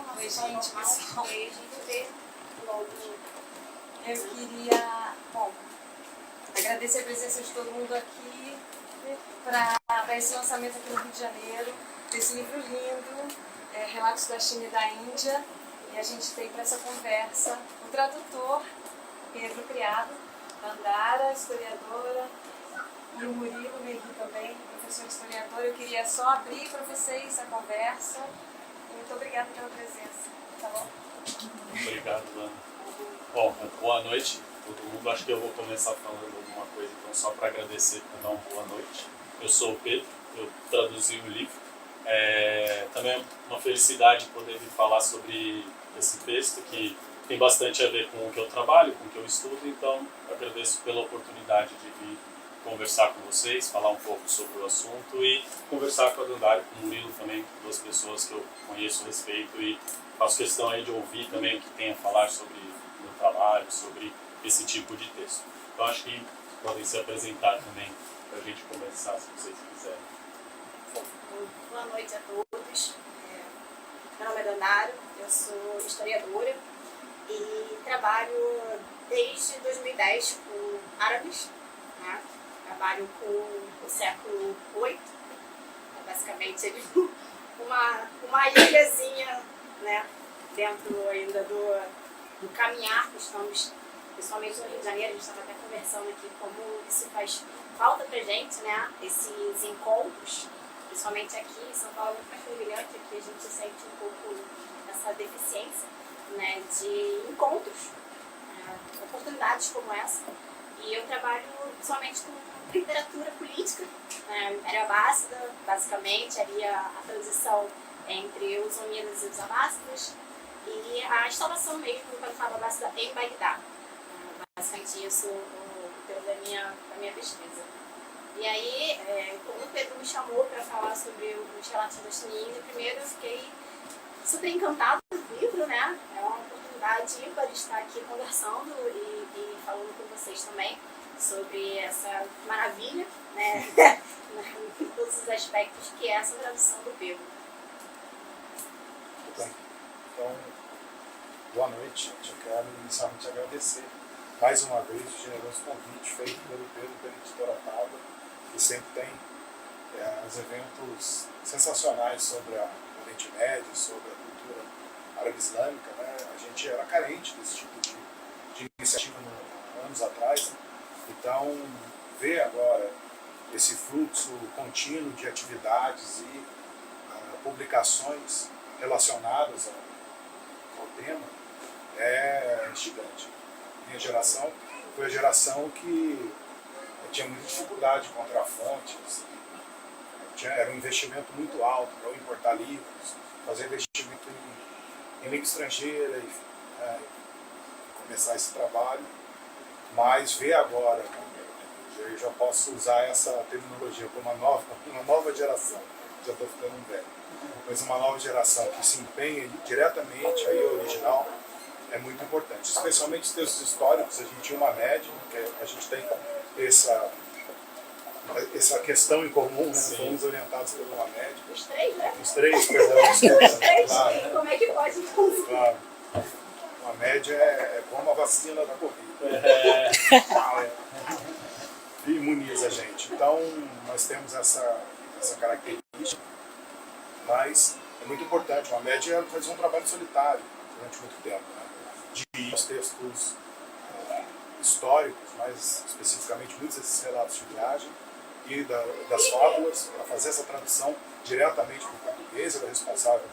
Oi, gente, pessoal. E a gente vê logo. Eu queria, bom, agradecer a presença de todo mundo aqui para esse lançamento aqui no Rio de Janeiro, desse livro lindo, Relatos da China e da Índia. E a gente tem para essa conversa o tradutor Pedro Criado, Andara, historiadora, e o Murilo Megui também, professor historiador. Eu queria só abrir para vocês a conversa. Muito obrigada pela presença, tá bom? Obrigado, Ana. Bom, boa noite a todo mundo. Acho que eu vou começar falando alguma coisa, então, só para agradecer por dar uma boa noite. Eu sou o Pedro, eu traduzi o livro. Também é uma felicidade poder vir falar sobre esse texto, que tem bastante a ver com o que eu trabalho, com o que eu estudo, então agradeço pela oportunidade de vir conversar com vocês, falar um pouco sobre o assunto e conversar com a Dandara e com o Murilo também, duas pessoas que eu conheço, respeito e faço questão aí de ouvir também o que tem a falar sobre o meu trabalho, sobre esse tipo de texto. Então acho que podem se apresentar também para a gente conversar, se vocês quiserem. Boa noite a todos. Meu nome é Dandara, eu sou historiadora e trabalho desde 2010 com árabes, né? Trabalho com o século VIII, basicamente uma ilhazinha, né? Dentro ainda do caminhar que estamos, principalmente no Rio de Janeiro. A gente estava até conversando aqui como isso faz falta pra gente, né? Esses encontros, principalmente aqui em São Paulo, é muito mais fervilhante, aqui a gente sente um pouco essa deficiência, né? De encontros, oportunidades como essa. E eu trabalho somente com literatura política, Era Abássida, basicamente, ali a transição entre os Umayyades e os Abássidas, e a instalação mesmo, quando falo Abássida, em Bagdá. Basicamente isso o conteúdo da minha pesquisa. E aí, quando o Pedro me chamou para falar sobre os relatos da China e Índia, primeiro eu fiquei super encantada do livro, né? É uma oportunidade ímpar de estar aqui conversando e falando com vocês também sobre essa maravilha, né? Em todos os aspectos, que é essa tradução do Pedro. Bem, então, boa noite. Eu quero inicialmente agradecer mais uma vez o generoso convite feito pelo Pedro e pela editora Tábua, que sempre tem uns eventos sensacionais sobre o Oriente Médio, sobre a cultura árabe-islâmica, né? A gente era carente desse tipo de iniciativa anos atrás, né? Então, ver agora esse fluxo contínuo de atividades e publicações relacionadas ao tema é gigante. Minha geração foi a geração que tinha muita dificuldade de encontrar fontes, era um investimento muito alto para importar livros, fazer investimento em língua estrangeira e começar esse trabalho. Mas ver agora, eu já posso usar essa terminologia para uma nova geração, já estou ficando velho, mas uma nova geração que se empenha diretamente aí ao original é muito importante. Especialmente os textos históricos, a gente tinha uma média, que a gente tem essa questão em comum, né? Fomos orientados por uma média. Os três, né? Os três, perdão. Os três? Claro. Como é que pode então? Claro. Uma média é como a vacina da Covid. E imuniza a gente. Então, nós temos essa característica, mas é muito importante. Uma média faz um trabalho solitário durante muito tempo, né? De os textos históricos, mais especificamente muitos desses relatos de viagem e das fábulas, para fazer essa tradução diretamente para o português. Ele é responsável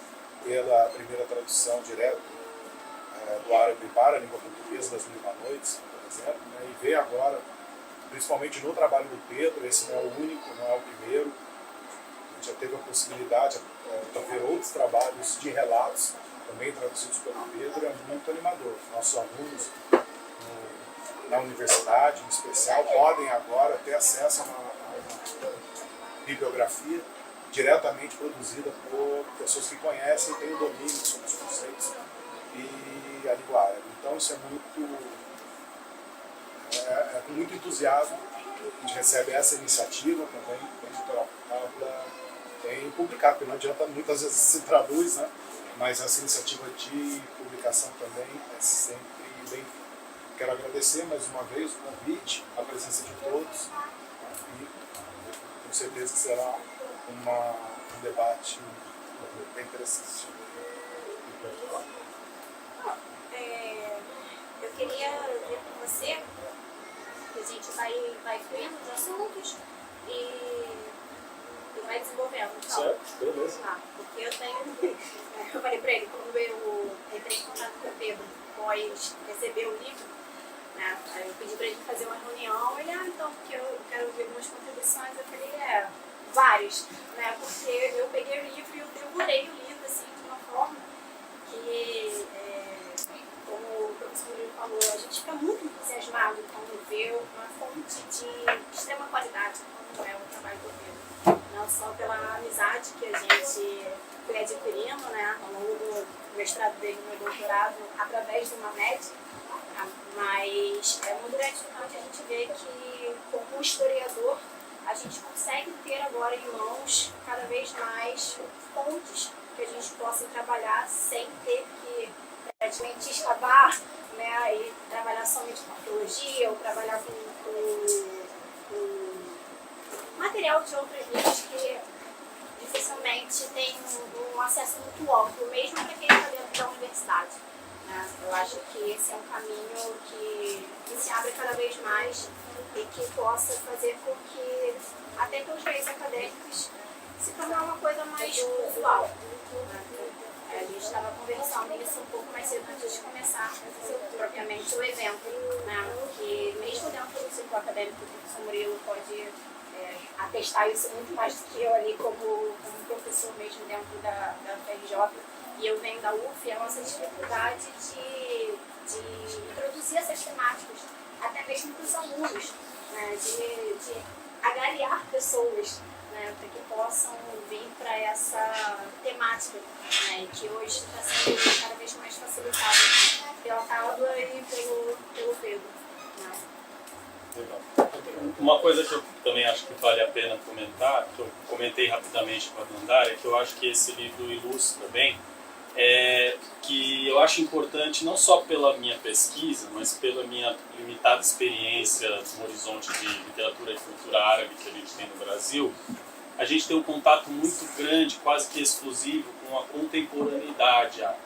pela primeira tradução direta do árabe para a língua portuguesa das Mil e uma Noites, por exemplo, né? E ver agora, principalmente no trabalho do Pedro, esse não é o único, não é o primeiro. A gente já teve a possibilidade de ver outros trabalhos de relatos, também traduzidos pelo Pedro, é muito animador. Nossos alunos na universidade, em especial, podem agora ter acesso a uma bibliografia diretamente produzida por pessoas que conhecem e têm o domínio sobre os conceitos e a língua árabe. Então isso é com muito entusiasmo a gente recebe essa iniciativa também, a editora Tábua tem publicado, porque não adianta muitas vezes se traduz, né? mas essa iniciativa de publicação também é sempre bem. Quero agradecer mais uma vez o convite, a presença de todos, e tenho certeza que será um debate bem interessante. Eu queria ver com você que a gente vai fluindo os assuntos e vai desenvolvendo. Então, Certo, beleza. porque eu falei para ele, quando eu entrei em contato com o Pedro após receber o livro, né, aí eu pedi para ele fazer uma reunião, ele, então, porque eu quero ver algumas contribuições, eu falei, vários, né, porque eu peguei o livro e eu devorei o livro, assim, de uma forma que, como o professor Murilo falou, a gente fica muito entusiasmado quando vê uma fonte de extrema qualidade, como é o trabalho do Pedro. Não só pela amizade que a gente foi adquirindo, né, ao longo do mestrado dele no doutorado, através de uma média, mas é muito gratificante a gente ver que, como historiador, a gente consegue ter agora em mãos cada vez mais fontes que a gente possa trabalhar sem ter que praticamente escavar, né, e trabalhar somente com arqueologia ou trabalhar com material de outros livros que dificilmente tem um acesso muito amplo, mesmo para quem está dentro da universidade. Né? Eu acho que esse é um caminho que se abre cada vez mais e que possa fazer com que, até pelos meios acadêmicos, se tornar uma coisa mais usual. Né? A gente estava conversando isso um pouco mais cedo antes de começar propriamente o evento, né? Que mesmo dentro do ciclo acadêmico, o professor Murilo pode atestar isso muito mais do que eu ali como professor mesmo dentro da FRJ, e eu venho da UF, a nossa dificuldade de introduzir essas temáticas, até mesmo para os alunos, né? de agariar pessoas, né? Para que possam vir para essa temática, né? Que hoje está sendo cada vez mais facilitada pela Tábua e pelo Pedro. Né? Legal. Uma coisa que eu também acho que vale a pena comentar, que eu comentei rapidamente com a Dandara, é que eu acho que esse livro ilustra bem, que eu acho importante não só pela minha pesquisa, mas pela minha limitada experiência no horizonte de literatura e cultura árabe que a gente tem no Brasil, a gente tem um contato muito grande, quase que exclusivo, com a contemporaneidade árabe,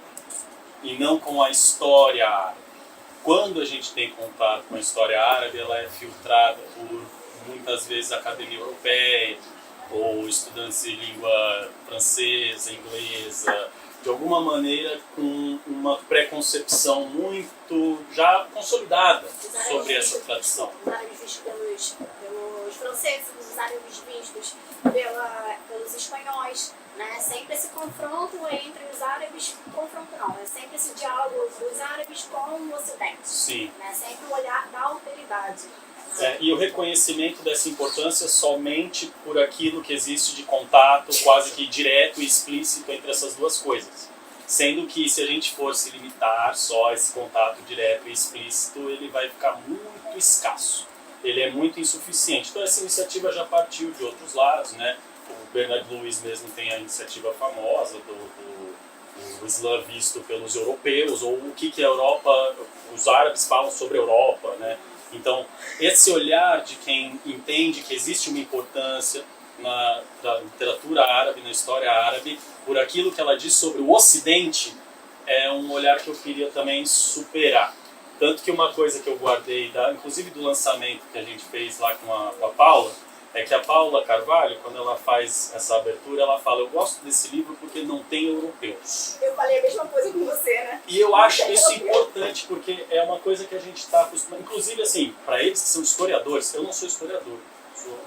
e não com a história árabe. Quando a gente tem contato com a história árabe, ela é filtrada por, muitas vezes, a academia europeia, ou estudantes de língua francesa, inglesa, de alguma maneira com uma preconcepção muito já consolidada sobre essa tradição. Os árabes vistos pelos franceses, os árabes vistos pelos espanhóis, né? Sempre esse confronto entre os árabes, é sempre esse diálogo dos árabes com o Ocidente. Sim. Né? Sempre o olhar da alteridade. E o reconhecimento dessa importância somente por aquilo que existe de contato quase que direto e explícito entre essas duas coisas. Sendo que, se a gente for se limitar só a esse contato direto e explícito, ele vai ficar muito escasso. Ele é muito insuficiente. Então essa iniciativa já partiu de outros lados, né? O Bernard Lewis mesmo tem a iniciativa famosa do Islã visto pelos europeus, ou o que a Europa, os árabes falam sobre a Europa, né? Então, esse olhar de quem entende que existe uma importância da literatura árabe, na história árabe, por aquilo que ela diz sobre o Ocidente, é um olhar que eu queria também superar. Tanto que uma coisa que eu guardei, inclusive do lançamento que a gente fez lá com a Paula, é que a Paula Carvalho, quando ela faz essa abertura, ela fala: eu gosto desse livro porque não tem europeus. Eu falei a mesma coisa com você, né? E eu acho isso importante, porque é uma coisa que a gente está acostumado. Inclusive, assim, para eles que são historiadores, eu não sou historiador, sou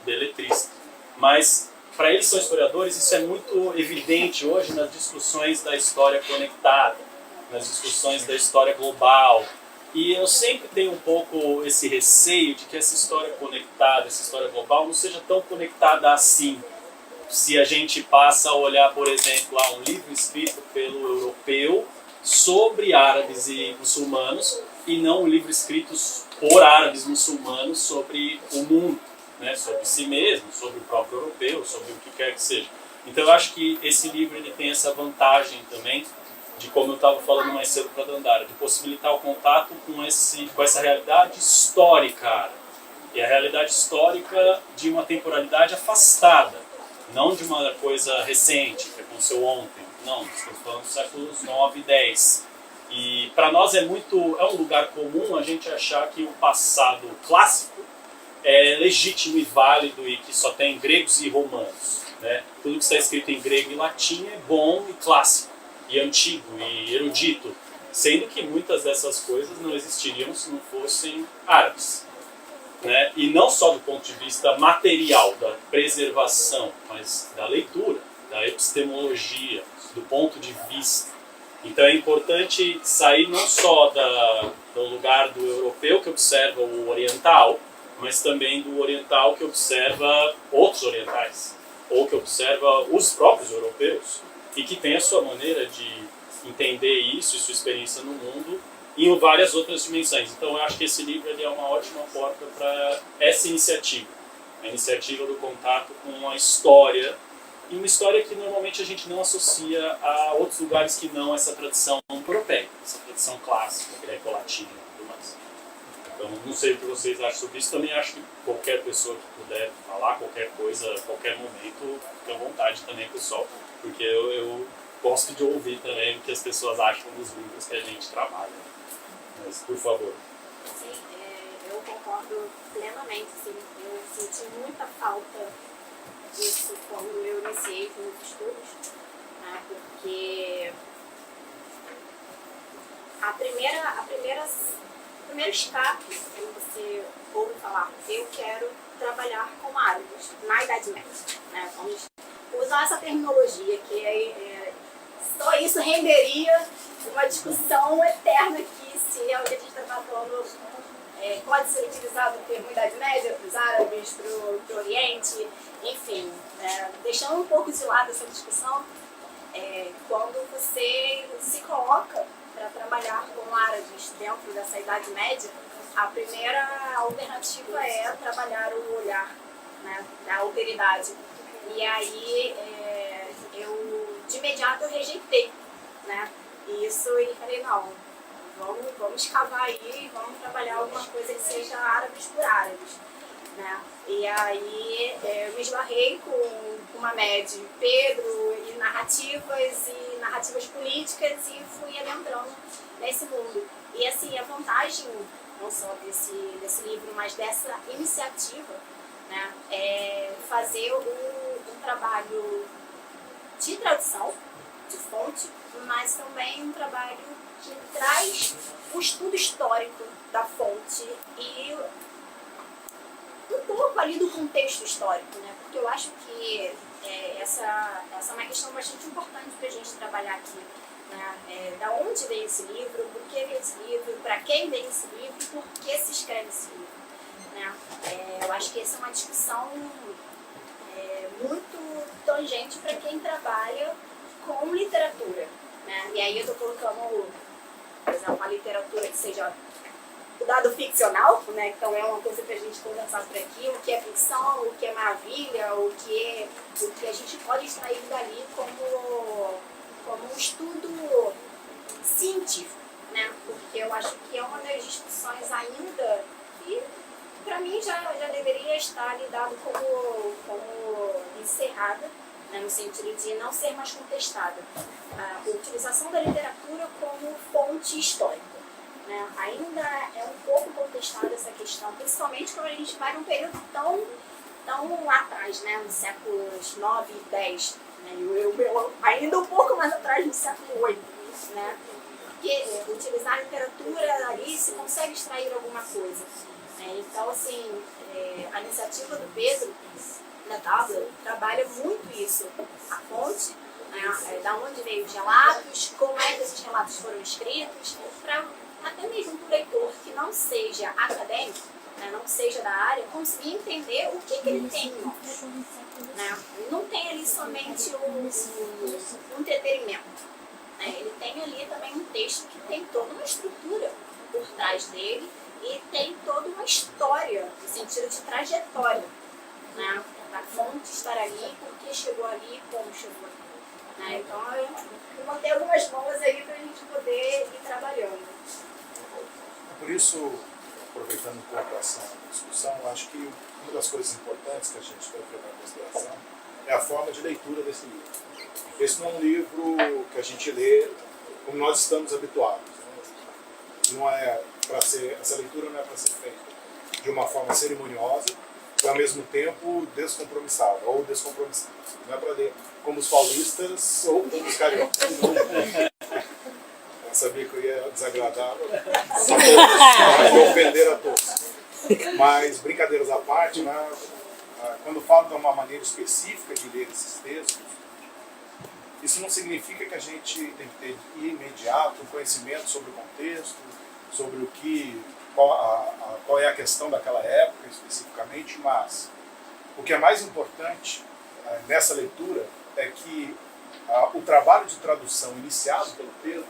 beletrista. Mas, para eles que são historiadores, isso é muito evidente hoje nas discussões da história conectada, nas discussões da história global. E eu sempre tenho um pouco esse receio de que essa história conectada, essa história global, não seja tão conectada assim. Se a gente passa a olhar, por exemplo, um livro escrito pelo europeu sobre árabes e muçulmanos, e não um livro escrito por árabes muçulmanos sobre o mundo, né? Sobre si mesmo, sobre o próprio europeu, sobre o que quer que seja. Então eu acho que esse livro ele tem essa vantagem também, de como eu estava falando mais cedo para a Dandara, de possibilitar o contato com essa realidade histórica, cara. E a realidade histórica de uma temporalidade afastada, não de uma coisa recente, que aconteceu ontem. Não, estamos falando dos séculos 9 e 10. E para nós é um lugar comum a gente achar que o passado clássico é legítimo e válido e que só tem gregos e romanos, né? Tudo que está escrito em grego e latim é bom e clássico, e antigo e erudito, sendo que muitas dessas coisas não existiriam se não fossem árabes, né? E não só do ponto de vista material, da preservação, mas da leitura, da epistemologia, do ponto de vista. Então é importante sair não só do lugar do europeu que observa o oriental, mas também do oriental que observa outros orientais, ou que observa os próprios europeus, e que tem a sua maneira de entender isso e sua experiência no mundo em várias outras dimensões. Então eu acho que esse livro ele é uma ótima porta para essa iniciativa, a iniciativa do contato com a história, e uma história que normalmente a gente não associa a outros lugares que não essa tradição europeia, essa tradição clássica, greco-latina e tudo mais. Então, não sei o que vocês acham sobre isso. Também acho que qualquer pessoa que puder falar qualquer coisa, a qualquer momento, fique à vontade também, pessoal, porque eu gosto de ouvir também o que as pessoas acham dos livros que a gente trabalha. Mas, por favor. Sim, eu concordo plenamente. Assim, eu senti muita falta disso quando eu iniciei com os estudos, né, porque o primeiro escape, quando você ouve falar, eu quero trabalhar com árabes na Idade Média, né? Vamos usar essa terminologia, que só isso renderia uma discussão eterna aqui, se é o que a gente está falando, pode ser utilizado o termo Idade Média para os árabes, para o Oriente, enfim, deixando um pouco de lado essa discussão, quando você se coloca para trabalhar com árabes dentro dessa Idade Média, a primeira alternativa é trabalhar o olhar, né, da alteridade. E aí eu de imediato eu rejeitei, né, isso e falei, não, vamos escavar aí, vamos trabalhar alguma coisa que seja árabes por árabes, né? E aí eu me esbarrei com uma média de Pedro e narrativas políticas e fui adentrando nesse mundo. E assim, a vantagem não só desse livro, mas dessa iniciativa, né, é fazer um trabalho de tradução, de fonte, mas também um trabalho que traz o estudo histórico da fonte e um pouco ali do contexto histórico, né? Porque eu acho que essa é uma questão bastante importante para a gente trabalhar aqui, né? Da onde vem esse livro, por que vem esse livro, para quem vem esse livro e por que se escreve esse livro, né? Eu acho que essa é uma discussão muito tangente para quem trabalha com literatura, né? E aí eu estou colocando, por exemplo, uma literatura que seja o dado ficcional, né? Então é uma coisa para a gente conversar por aqui, o que é ficção, o que é maravilha, o que a gente pode extrair dali como um estudo científico, né? Porque eu acho que é uma das discussões ainda que para mim já deveria estar lidado como encerrada, né? No sentido de não ser mais contestada. A utilização da literatura como fonte histórica, né? Ainda é um pouco contestada essa questão, principalmente quando a gente vai num período tão atrás, né? Nos séculos 9 e 10, né? Eu ainda um pouco mais atrás, no século 8, né? Porque utilizar a literatura ali se consegue extrair alguma coisa, né? Então, assim, a iniciativa do Pedro, da Tábua, trabalha muito isso, a fonte, né? Da onde veio os relatos, como é que esses relatos foram escritos, para até mesmo para o leitor que não seja acadêmico, né, não seja da área, conseguir entender o que ele tem em mãos, né? Não tem ali somente um entretenimento, né? Ele tem ali também um texto que tem toda uma estrutura por trás dele e tem toda uma história, no sentido de trajetória, né? na fonte estar ali, por que chegou ali e como chegou ali. Né? Então, eu botei algumas bolas aí para a gente poder ir trabalhando. Por isso, aproveitando um pouco essa discussão, acho que uma das coisas importantes que a gente deve levar em consideração é a forma de leitura desse livro. Esse não é um livro que a gente lê como nós estamos habituados. Né? Não é para ser, essa leitura não é para ser feita de uma forma cerimoniosa e ao mesmo tempo descompromissada ou descompromissada. Não é para ler como os paulistas ou como os cariocas. Eu sabia que eu ia desagradar a todos, ia ofender a todos. Mas, brincadeiras à parte, né, quando falo de uma maneira específica de ler esses textos, isso não significa que a gente tem que ter de imediato um conhecimento sobre o contexto, sobre qual é a questão daquela época especificamente, mas o que é mais importante nessa leitura é que o trabalho de tradução iniciado pelo Pedro,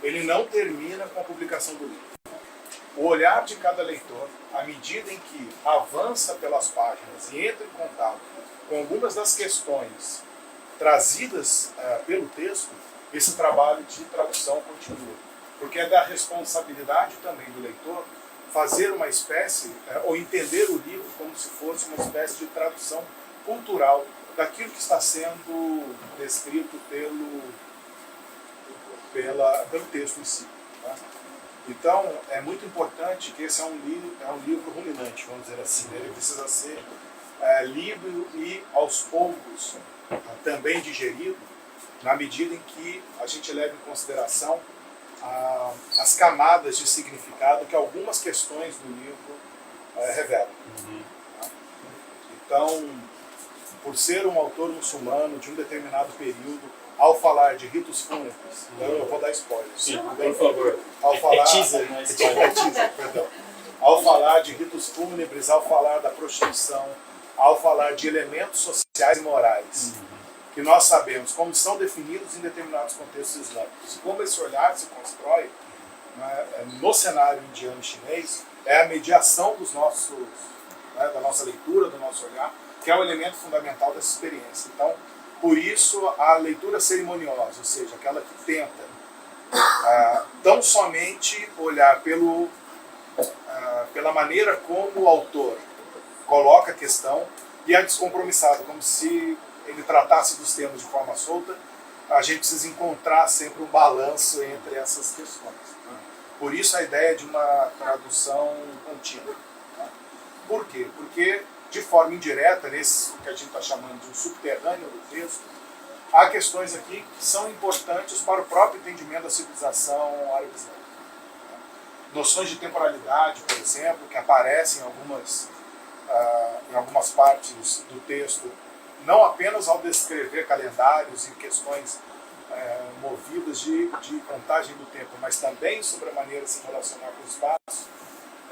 ele não termina com a publicação do livro. O olhar de cada leitor, à medida em que avança pelas páginas e entra em contato com algumas das questões trazidas pelo texto, esse trabalho de tradução continua. Porque é da responsabilidade também do leitor fazer uma espécie, ou entender o livro como se fosse uma espécie de tradução cultural daquilo que está sendo descrito pelo texto em si. Tá? Então, é muito importante que esse é um livro ruminante, vamos dizer assim. Né? Ele precisa ser lido e, aos poucos, também digerido, na medida em que a gente leva em consideração as camadas de significado que algumas questões do livro revelam. Tá? Então, por ser um autor muçulmano de um determinado período, ao falar de ritos fúnebres, eu vou dar spoiler. Sim, por favor. Ao falar, teaser, não é spoiler. teaser, perdão. Ao falar de ritos fúnebres, ao falar da prostituição, ao falar de elementos sociais e morais, que nós sabemos como são definidos em determinados contextos islâmicos, e como esse olhar se constrói, né, no cenário indiano e chinês, é a mediação dos nossos, da nossa leitura, do nosso olhar, que é o elemento fundamental dessa experiência. Então, por isso, a leitura cerimoniosa, ou seja, aquela que tenta tão somente olhar pela maneira como o autor coloca a questão, e a descompromissada, como se ele tratasse dos temas de forma solta, a gente precisa encontrar sempre um balanço entre essas questões. Né? Por isso a ideia de uma tradução contínua. Tá? Por quê? Porque, de forma indireta, nesse que a gente está chamando de um subterrâneo do texto, há questões aqui que são importantes para o próprio entendimento da civilização árabe-islâmica. Noções de temporalidade, por exemplo, que aparecem em algumas partes do texto, não apenas ao descrever calendários e questões movidas de contagem do tempo, mas também sobre a maneira de se relacionar com o espaço,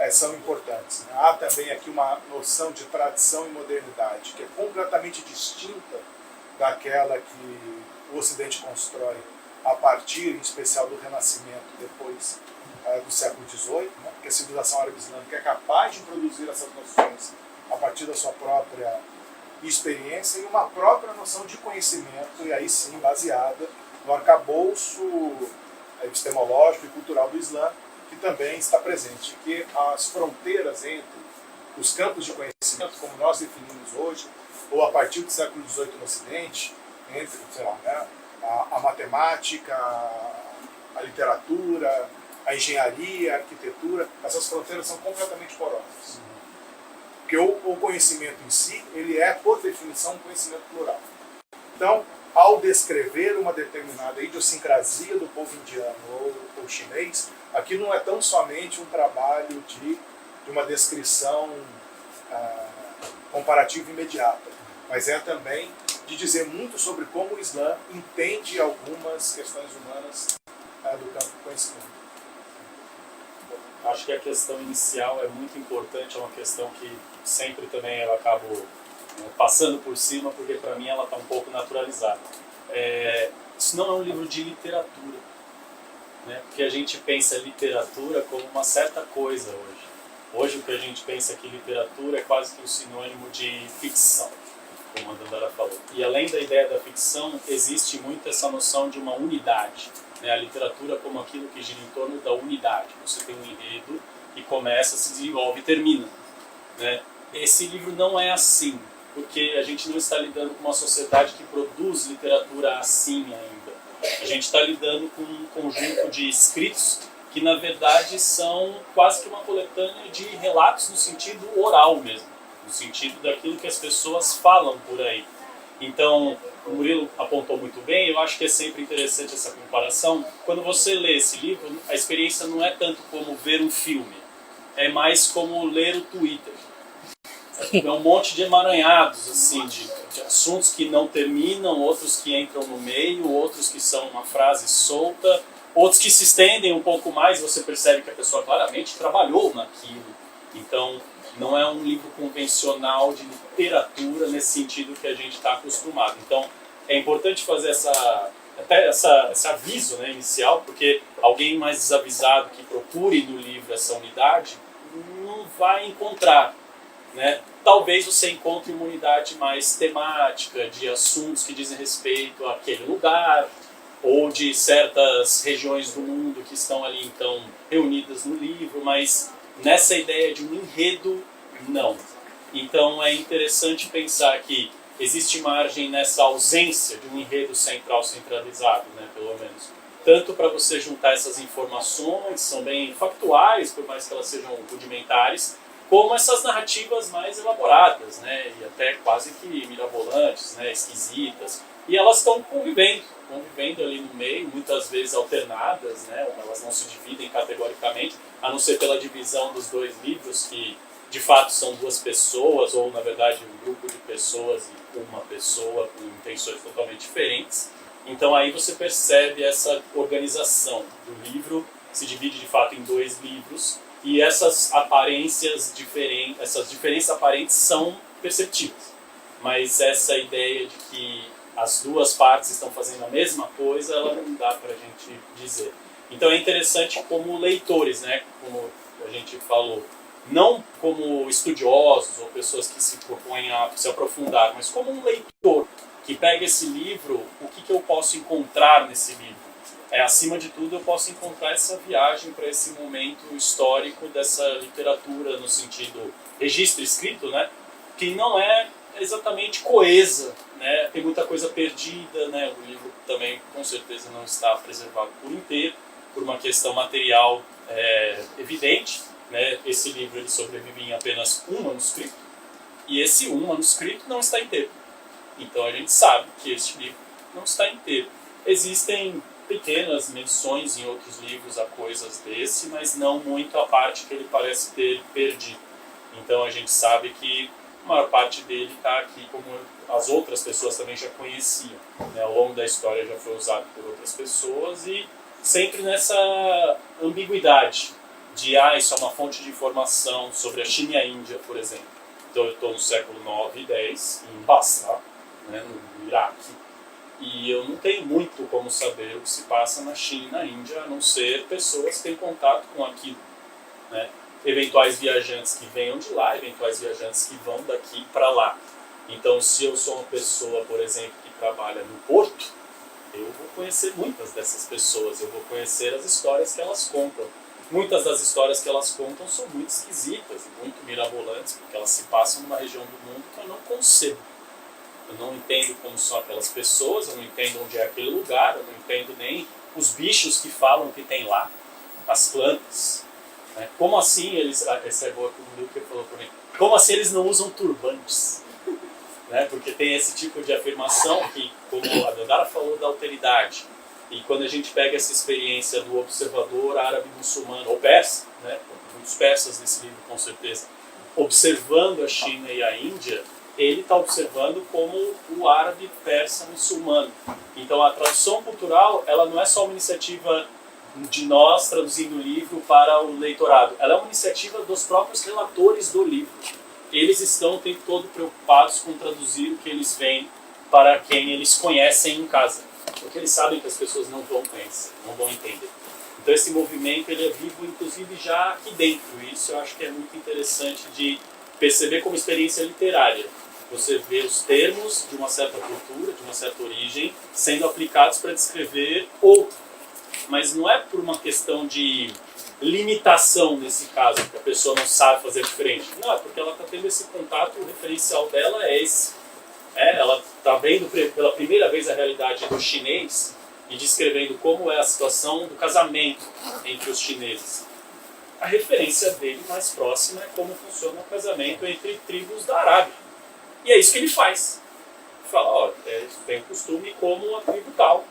são importantes. Há também aqui uma noção de tradição e modernidade, que é completamente distinta daquela que o Ocidente constrói a partir, em especial, do Renascimento, depois do século XVIII, né? Porque a civilização árabe-islâmica é capaz de produzir essas noções a partir da sua própria experiência e uma própria noção de conhecimento, e aí sim baseada no arcabouço epistemológico e cultural do Islã, que também está presente, que as fronteiras entre os campos de conhecimento, como nós definimos hoje, ou a partir do século XVIII no Ocidente, entre, sei lá, né, a matemática, a literatura, a engenharia, a arquitetura, essas fronteiras são completamente porosas. Porque o conhecimento em si, ele é, por definição, um conhecimento plural. Então, ao descrever uma determinada idiosincrasia do povo indiano ou chinês, aqui não é tão somente um trabalho de uma descrição comparativa imediata, mas é também de dizer muito sobre como o Islã entende algumas questões humanas do campo do conhecimento. Acho que a questão inicial é muito importante, é uma questão que sempre também eu acabo passando por cima, porque para mim ela está um pouco naturalizada. Isso não é um livro de literatura, né? Porque a gente pensa literatura como uma certa coisa hoje. Hoje o que a gente pensa que literatura é quase que um sinônimo de ficção, como a Dandara falou. E além da ideia da ficção, existe muito essa noção de uma unidade, né? A literatura como aquilo que gira em torno da unidade. Você tem um enredo que começa, se desenvolve e termina, né? Esse livro não é assim, porque a gente não está lidando com uma sociedade que produz literatura assim ainda. A gente está lidando com um conjunto de escritos que, na verdade, são quase que uma coletânea de relatos no sentido oral mesmo, no sentido daquilo que as pessoas falam por aí. Então, o Murilo apontou muito bem, eu acho que é sempre interessante essa comparação. Quando você lê esse livro, a experiência não é tanto como ver um filme, é mais como ler o Twitter. É um monte de emaranhados, assim, de assuntos que não terminam, outros que entram no meio, outros que são uma frase solta, outros que se estendem um pouco mais, você percebe que a pessoa claramente trabalhou naquilo. Então, não é um livro convencional de literatura nesse sentido que a gente está acostumado. Então, é importante fazer esse aviso, né, inicial, porque alguém mais desavisado que procure no livro essa unidade não vai encontrar, né? Talvez você encontre uma unidade mais temática, de assuntos que dizem respeito àquele lugar, ou de certas regiões do mundo que estão ali, então, reunidas no livro, mas nessa ideia de um enredo, não. Então é interessante pensar que existe margem nessa ausência de um enredo central centralizado, né, pelo menos. Tanto para você juntar essas informações, que são bem factuais, por mais que elas sejam rudimentares, como essas narrativas mais elaboradas, né, e até quase que mirabolantes, né, esquisitas. E elas estão convivendo ali no meio, muitas vezes alternadas, né, elas não se dividem categoricamente, a não ser pela divisão dos dois livros, que de fato são duas pessoas, ou na verdade um grupo de pessoas e uma pessoa com intenções totalmente diferentes. Então aí você percebe essa organização do livro, se divide de fato em dois livros, e essas aparências diferentes, essas diferenças aparentes são perceptíveis. Mas essa ideia de que as duas partes estão fazendo a mesma coisa, ela não dá para a gente dizer. Então é interessante como leitores, né, como a gente falou, não como estudiosos ou pessoas que se propõem a se aprofundar, mas como um leitor que pega esse livro, o que eu posso encontrar nesse livro? Acima de tudo, eu posso encontrar essa viagem para esse momento histórico dessa literatura no sentido registro escrito, né, que não é exatamente coesa, né, tem muita coisa perdida, né, o livro também com certeza não está preservado por inteiro, por uma questão material evidente, né, esse livro ele sobrevive em apenas um manuscrito, e esse um manuscrito não está inteiro. Então a gente sabe que este livro não está inteiro. Existem pequenas menções em outros livros a coisas desse, mas não muito a parte que ele parece ter perdido. Então a gente sabe que a maior parte dele está aqui como as outras pessoas também já conheciam, né? Ao longo da história já foi usado por outras pessoas e sempre nessa ambiguidade de isso é uma fonte de informação sobre a China e a Índia, por exemplo. Então eu estou no século IX e X, em Basra, né, no Iraque, e eu não tenho muito como saber o que se passa na China e na Índia, a não ser pessoas que têm contato com aquilo, né? Eventuais viajantes que venham de lá, eventuais viajantes que vão daqui para lá. Então, se eu sou uma pessoa, por exemplo, que trabalha no porto, eu vou conhecer muitas dessas pessoas, eu vou conhecer as histórias que elas contam. Muitas das histórias que elas contam são muito esquisitas, muito mirabolantes, porque elas se passam numa região do mundo que eu não concebo. Eu não entendo como são aquelas pessoas, eu não entendo onde é aquele lugar, eu não entendo nem os bichos que falam que tem lá, as plantas. Né? Como assim eles... Essa é boa que o Luke falou para mim. Como assim eles não usam turbantes? Né? Porque tem esse tipo de afirmação que, como a Dandara falou da alteridade, e quando a gente pega essa experiência do observador árabe muçulmano, ou persa, né? Muitos persas nesse livro com certeza, observando a China e a Índia, ele está observando como o árabe persa muçulmano. Então a tradução cultural, ela não é só uma iniciativa de nós traduzindo o livro para o leitorado, ela é uma iniciativa dos próprios relatores do livro. Eles estão o tempo todo preocupados com traduzir o que eles veem para quem eles conhecem em casa, porque eles sabem que as pessoas não vão conhecer, não vão entender. Então esse movimento ele é vivo inclusive já aqui dentro, e isso eu acho que é muito interessante de perceber como experiência literária. Você vê os termos de uma certa cultura, de uma certa origem, sendo aplicados para descrever outro. Mas não é por uma questão de limitação nesse caso, que a pessoa não sabe fazer diferente. Não, é porque ela está tendo esse contato, o referencial dela é esse. Ela está vendo pela primeira vez a realidade do chinês e descrevendo como é a situação do casamento entre os chineses. A referência dele mais próxima é como funciona o casamento entre tribos da Arábia. E é isso que ele faz. Ele fala, ó, tem um costume como a tribo tal,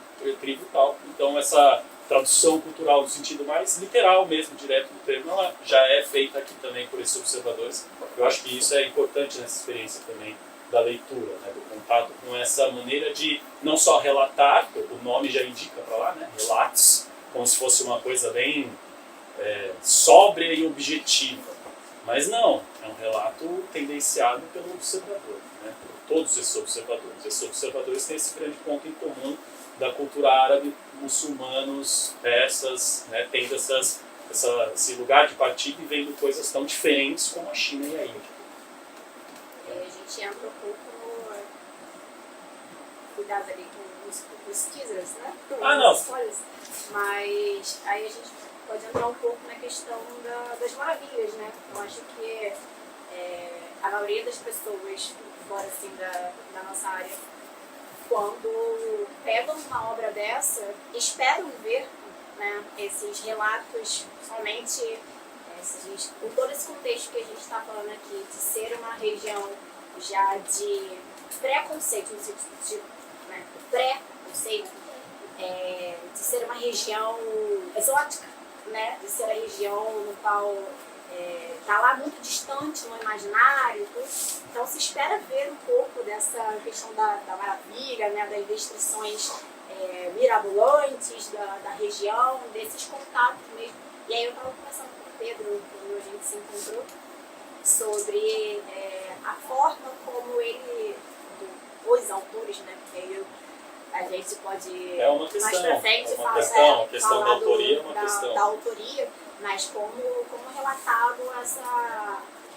Então essa tradução cultural no sentido mais literal mesmo, direto do termo, ela já é feita aqui também por esses observadores. Eu acho que isso é importante nessa experiência também da leitura, né, do contato com essa maneira de não só relatar, o nome já indica para lá, né, relatos, como se fosse uma coisa bem sóbria e objetiva. Mas não, é um relato tendenciado pelo observador, né, por todos esses observadores. Esses observadores têm esse grande ponto em comum da cultura árabe, muçulmanos, persas, né, tendo esse lugar de partida e vendo coisas tão diferentes como a China e a Índia. A gente entra um pouco no cuidado ali com os teasers, né? Não. Spoilers. Mas aí a gente pode entrar um pouco na questão das maravilhas, né? Eu acho que a maioria das pessoas fora assim da nossa área, quando pegam uma obra dessa, esperam ver, né, esses relatos somente com todo esse contexto que a gente está falando aqui, de ser uma região já de preconceito, no sentido né, pré-conceito, de ser uma região exótica, né, de ser a região no qual está lá muito distante no imaginário, tudo. Então se espera ver um pouco dessa questão da maravilha, né, das descrições mirabolantes da região, desses contatos mesmo. E aí eu estava conversando com o Pedro, quando a gente se encontrou, sobre a forma como os autores, né, porque aí a gente pode mais pra frente falar da autoria, da autoria, mas como relatado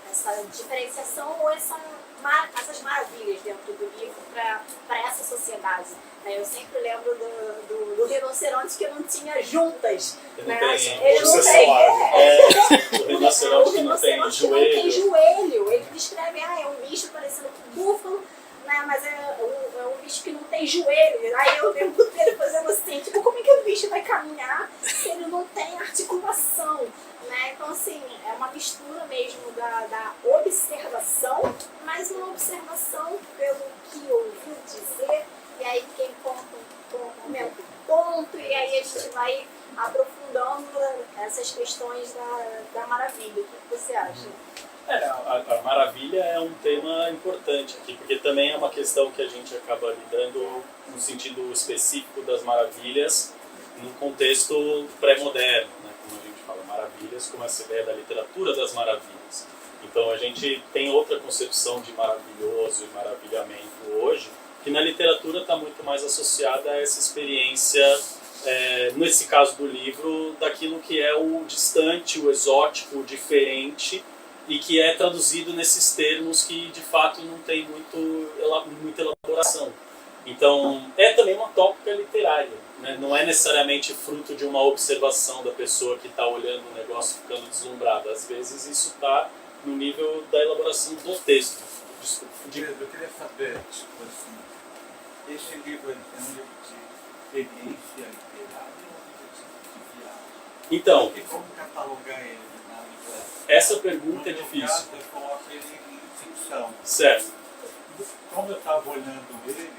essa diferenciação ou essas maravilhas dentro do livro para essa sociedade. Eu sempre lembro do rinoceronte que não tinha juntas. Ele não tem. O rinoceronte que não tem joelho. Ele descreve, é um bicho parecendo com búfalo, né, mas é um bicho que não tem joelho. Aí eu lembro dele fazendo assim, tipo, como é que o bicho vai caminhar se ele não tem articulação? Né? Então, assim, é uma mistura mesmo da observação, mas uma observação pelo que ouviu dizer, e aí quem comenta um ponto, e aí a gente vai aprofundando essas questões da maravilha. O que você acha? A maravilha é um tema importante aqui, porque também é uma questão que a gente acaba lidando no sentido específico das maravilhas num contexto pré-moderno, né? Como a gente fala, maravilhas, como essa ideia da literatura das maravilhas. Então a gente tem outra concepção de maravilhoso e maravilhamento hoje, que na literatura está muito mais associada a essa experiência, nesse caso do livro, daquilo que é o distante, o exótico, o diferente, e que é traduzido nesses termos que de fato não tem muita elaboração. Então é também uma tópica literária, né? Não é necessariamente fruto de uma observação da pessoa que está olhando o negócio ficando deslumbrada. Às vezes isso está no nível da elaboração do texto. Desculpa. Eu queria saber, tipo assim, esse livro é um livro de experiência literária ou um livro de viagem? Então, E como catalogar ele na literatura? Essa pergunta é difícil. No caso, eu coloco ele em ficção. Certo. Como eu estava olhando ele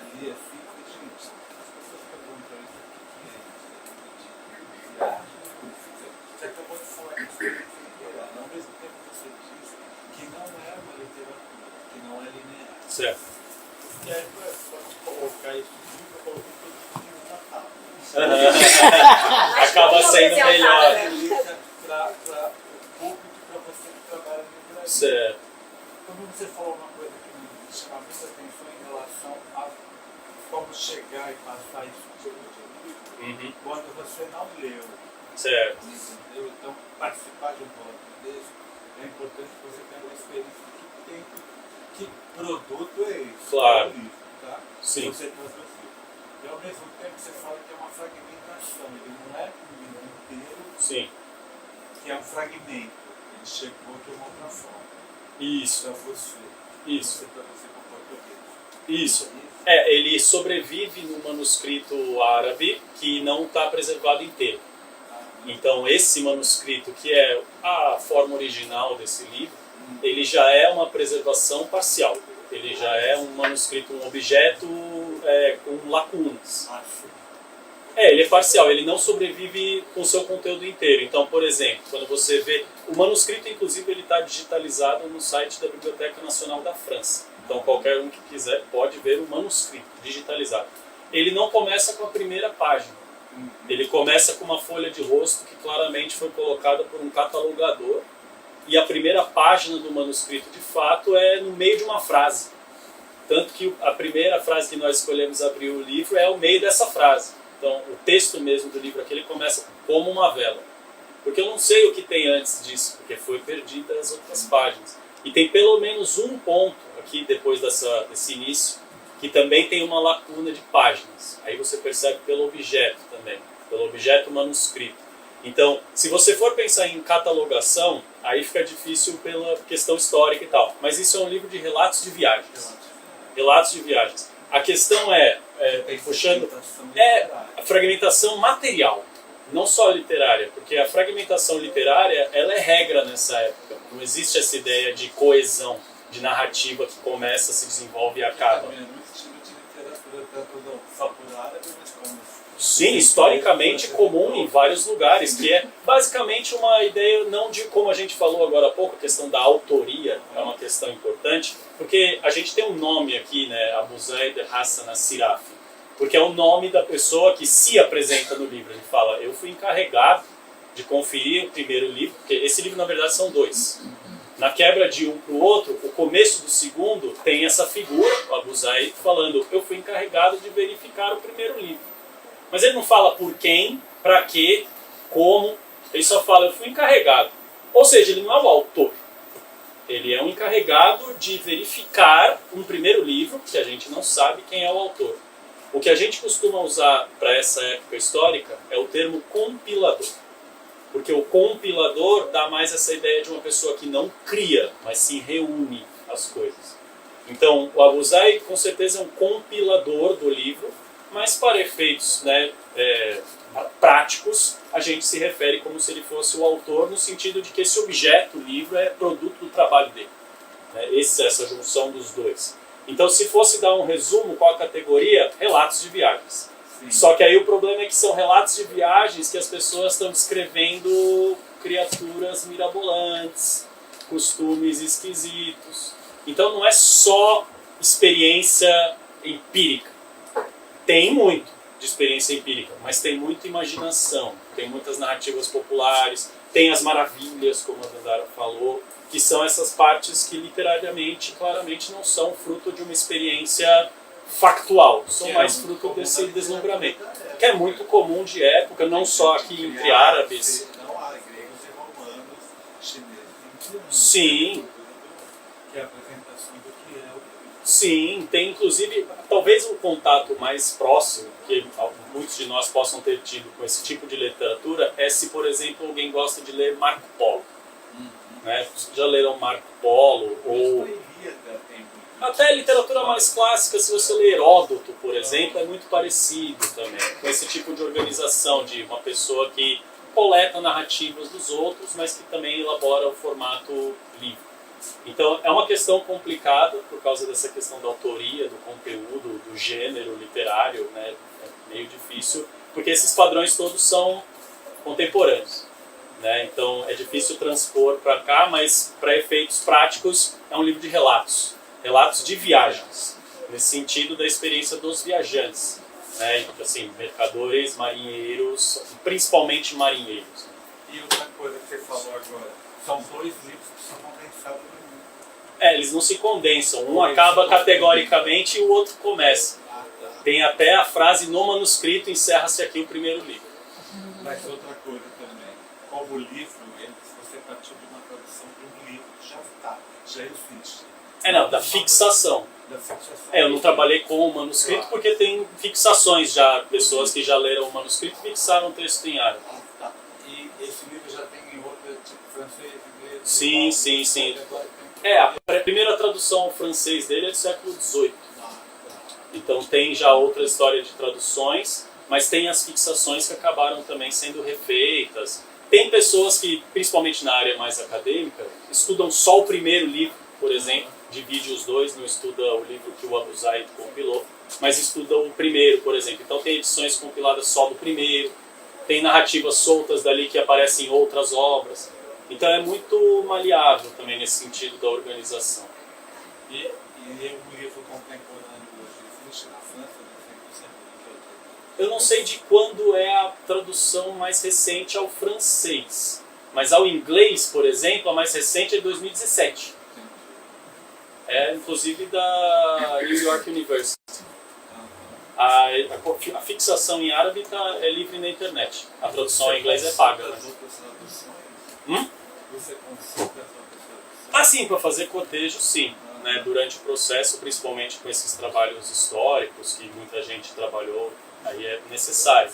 ali, assim, eu falei, gente, as pessoas perguntam isso aqui de viagem, você acabou de falar de experiência literária. Ao mesmo tempo você diz que não é uma literatura, que não é linear. Certo. E aí, para colocar esse livro, eu coloquei todo livro na tábua. Acaba sendo melhor. Para o público, para você que trabalha no Brasil. Certo. Quando você falou uma coisa que me chamou muita atenção em relação a como chegar e passar isso para o livro, quando você não leu Certo. Entendeu? Então, participar de um colóquio desse é importante que você tenha uma experiência de que produto é esse. Claro. É o livro, tá? Sim. Você transmitir. E ao mesmo tempo você fala que é uma fragmentação, ele não é um livro inteiro, Sim. que é um fragmento. Ele chegou de uma outra forma. Isso. Para você. Isso. Você traduzir para o português. Isso. Ele sobrevive no manuscrito árabe que não está preservado inteiro. Então, esse manuscrito, que é a forma original desse livro, ele já é uma preservação parcial. Ele já é um manuscrito, um objeto com lacunas. Ele é parcial, ele não sobrevive com o seu conteúdo inteiro. Então, por exemplo, quando você vê... O manuscrito, inclusive, ele está digitalizado no site da Biblioteca Nacional da França. Então, qualquer um que quiser pode ver o manuscrito digitalizado. Ele não começa com a primeira página. Ele começa com uma folha de rosto que claramente foi colocada por um catalogador. E a primeira página do manuscrito, de fato, é no meio de uma frase. Tanto que a primeira frase que nós escolhemos abrir o livro é o meio dessa frase. Então, o texto mesmo do livro aqui, ele começa como uma vela. Porque eu não sei o que tem antes disso, porque foi perdida as outras páginas. E tem pelo menos um ponto aqui, depois desse início, que também tem uma lacuna de páginas. Aí você percebe pelo objeto também, pelo objeto manuscrito. Então, se você for pensar em catalogação, aí fica difícil pela questão histórica e tal. Mas isso é um livro de relatos de viagens. Relatos de viagens. A questão puxando, a fragmentação material, não só literária, porque a fragmentação literária, ela é regra nessa época. Não existe essa ideia de coesão, de narrativa que começa, se desenvolve e acaba. Sim, historicamente comum em vários lugares, que é basicamente uma ideia, não de como a gente falou agora há pouco, a questão da autoria é uma questão importante, porque a gente tem um nome aqui, né, Abu Zaid Hassan As-Sirafi, porque é o nome da pessoa que se apresenta no livro. Ele fala, eu fui encarregado de conferir o primeiro livro, porque esse livro na verdade são dois. Na quebra de um para o outro, o começo do segundo tem essa figura, o Abu Zaid, falando, eu fui encarregado de verificar o primeiro livro. Mas ele não fala por quem, para quê, como, ele só fala, eu fui encarregado. Ou seja, ele não é o autor. Ele é um encarregado de verificar um primeiro livro, que a gente não sabe quem é o autor. O que a gente costuma usar para essa época histórica é o termo compilador. Porque o compilador dá mais essa ideia de uma pessoa que não cria, mas sim reúne as coisas. Então, o Abu Zaid com certeza é um compilador do livro, mas para efeitos práticos, a gente se refere como se ele fosse o autor, no sentido de que esse objeto, o livro, é produto do trabalho dele. Essa junção dos dois. Então, se fosse dar um resumo, qual a categoria? Relatos de viagens. Sim. Só que aí o problema é que são relatos de viagens que as pessoas estão descrevendo criaturas mirabolantes, costumes esquisitos. Então, não é só experiência empírica. Tem muito de experiência empírica, mas tem muita imaginação, tem muitas narrativas populares, tem as maravilhas, como a Dandara falou, que são essas partes que literariamente, claramente, não são fruto de uma experiência factual, são mais fruto desse deslumbramento, que é muito comum de época, não só aqui entre árabes. Não há gregos e romanos, chineses. Sim. Que é a apresentação do que é o livro. Sim, tem inclusive, talvez o contato mais próximo que muitos de nós possam ter tido com esse tipo de literatura é se, por exemplo, alguém gosta de ler Marco Polo. Né? Já leram Marco Polo? Ou até literatura mais clássica, se você ler Heródoto, por exemplo, é muito parecido também, com esse tipo de organização de uma pessoa que coleta narrativas dos outros, mas que também elabora o formato livro. Então, é uma questão complicada por causa dessa questão da autoria, do conteúdo, do gênero literário, né? É meio difícil, porque esses padrões todos são contemporâneos, né? Então, é difícil transpor para cá, mas para efeitos práticos é um livro de relatos. Relatos de viagens, nesse sentido da experiência dos viajantes, né? Assim, mercadores, marinheiros, principalmente marinheiros. E outra coisa que você falou agora, são dois livros que são condensados no livro. Eles não se condensam, um acaba categoricamente e o outro começa. Tem até a frase no manuscrito, encerra-se aqui o primeiro livro. Mas outra coisa coisa também. Como o livro, você partiu de uma tradução de um livro que já existe. Não, da fixação. Da fixação. Eu não trabalhei com o manuscrito porque tem fixações já, pessoas que já leram o manuscrito e fixaram o texto em árabe. Tá. E esse livro já tem em outra, tipo francês, inglês? Sim, sim, sim. A primeira tradução ao francês dele é do século XVIII. Então tem já outra história de traduções, mas tem as fixações que acabaram também sendo refeitas. Tem pessoas que, principalmente na área mais acadêmica, estudam só o primeiro livro, por exemplo, divide os dois, não estuda o livro que o Abu Zaid compilou, mas estuda o primeiro, por exemplo. Então tem edições compiladas só do primeiro, tem narrativas soltas dali que aparecem em outras obras. Então é muito maleável também nesse sentido da organização. E o livro contemporâneo hoje existe na França, Eu não sei de quando é a tradução mais recente ao francês, mas ao inglês, por exemplo, a mais recente é de 2017. É inclusive da New York University. A fixação em árabe é livre na internet. A tradução em inglês é paga. Né? Você consulta as outras traduções? Sim, para fazer cotejo, sim. Né? Durante o processo, principalmente com esses trabalhos históricos que muita gente trabalhou, aí é necessário.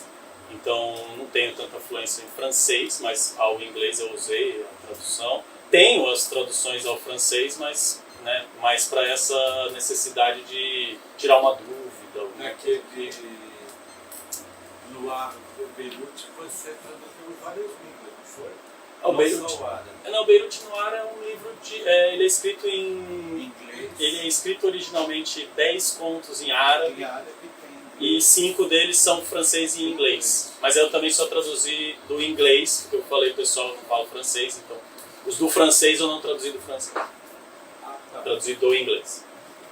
Então, não tenho tanta fluência em francês, mas ao inglês eu usei a tradução. Tenho as traduções ao francês, mas mais para essa necessidade de tirar uma dúvida. Naquele Luar do Beirute, você traduziu várias línguas, não foi? O Beirute Noir é um livro ele é escrito em inglês. Ele é escrito originalmente 10 contos em árabe. Em árabe E 5 deles são francês e inglês. Mas eu também só traduzi do inglês, porque eu falei, pessoal, eu não falo francês, então os do francês eu não traduzi do francês. Tá. Traduzi do inglês.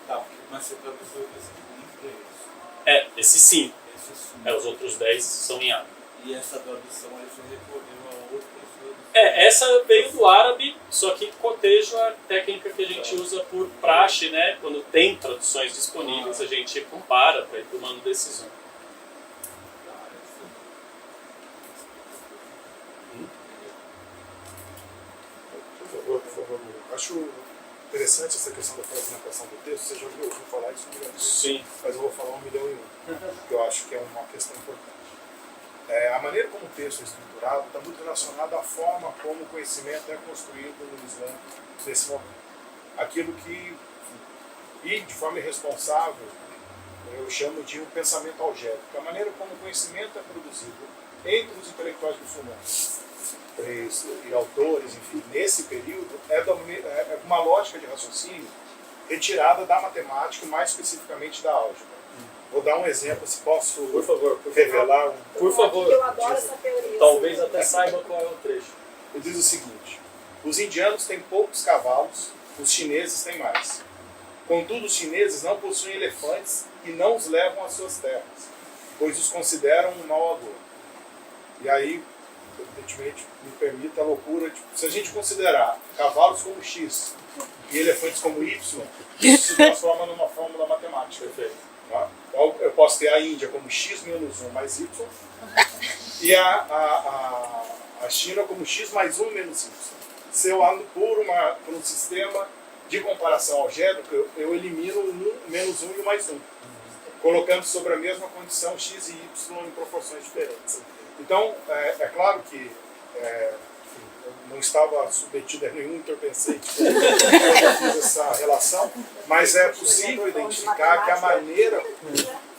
Tá, mas você traduziu esse em inglês. Esses 5. Esse sim. Os outros 10 são em árabe. E essa tradução aí você recorreu a outras traduções? Essa veio do árabe, só que cotejo é a técnica que a gente usa por praxe, né? Quando tem traduções disponíveis, a gente compara para ir tomando decisão. Por favor. Acho interessante essa questão da fragmentação do texto. Você já ouviu falar isso? Sim. Mas eu vou falar 1 milhão e um, que eu acho que é uma questão importante. A maneira como o texto é estruturado está muito relacionada à forma como o conhecimento é construído no Islã nesse momento. Aquilo que, e de forma irresponsável, eu chamo de um pensamento algébrico. A maneira como o conhecimento é produzido entre os intelectuais muçulmanos e autores, enfim, nesse período, é uma lógica de raciocínio retirada da matemática, mais especificamente da álgebra. Vou dar um exemplo, se posso revelar um... Por favor. Eu adoro essa teoria. Talvez até saiba qual é o trecho. Ele diz o seguinte: os indianos têm poucos cavalos, os chineses têm mais. Contudo, os chineses não possuem elefantes e não os levam às suas terras, pois os consideram um mau agouro. E aí, evidentemente, me permita a loucura, se a gente considerar cavalos como X e elefantes como Y, isso se transforma numa fórmula matemática. Perfeito. Então, eu posso ter a Índia como x menos 1 mais y e a China como x mais 1 menos y. Se eu ando por um sistema de comparação algébrica, eu elimino o menos 1 e o mais 1, colocando sobre a mesma condição x e y em proporções diferentes. Então, é claro que eu não estava submetido a nenhum interpensente quando eu fiz essa relação, mas é possível identificar que a maneira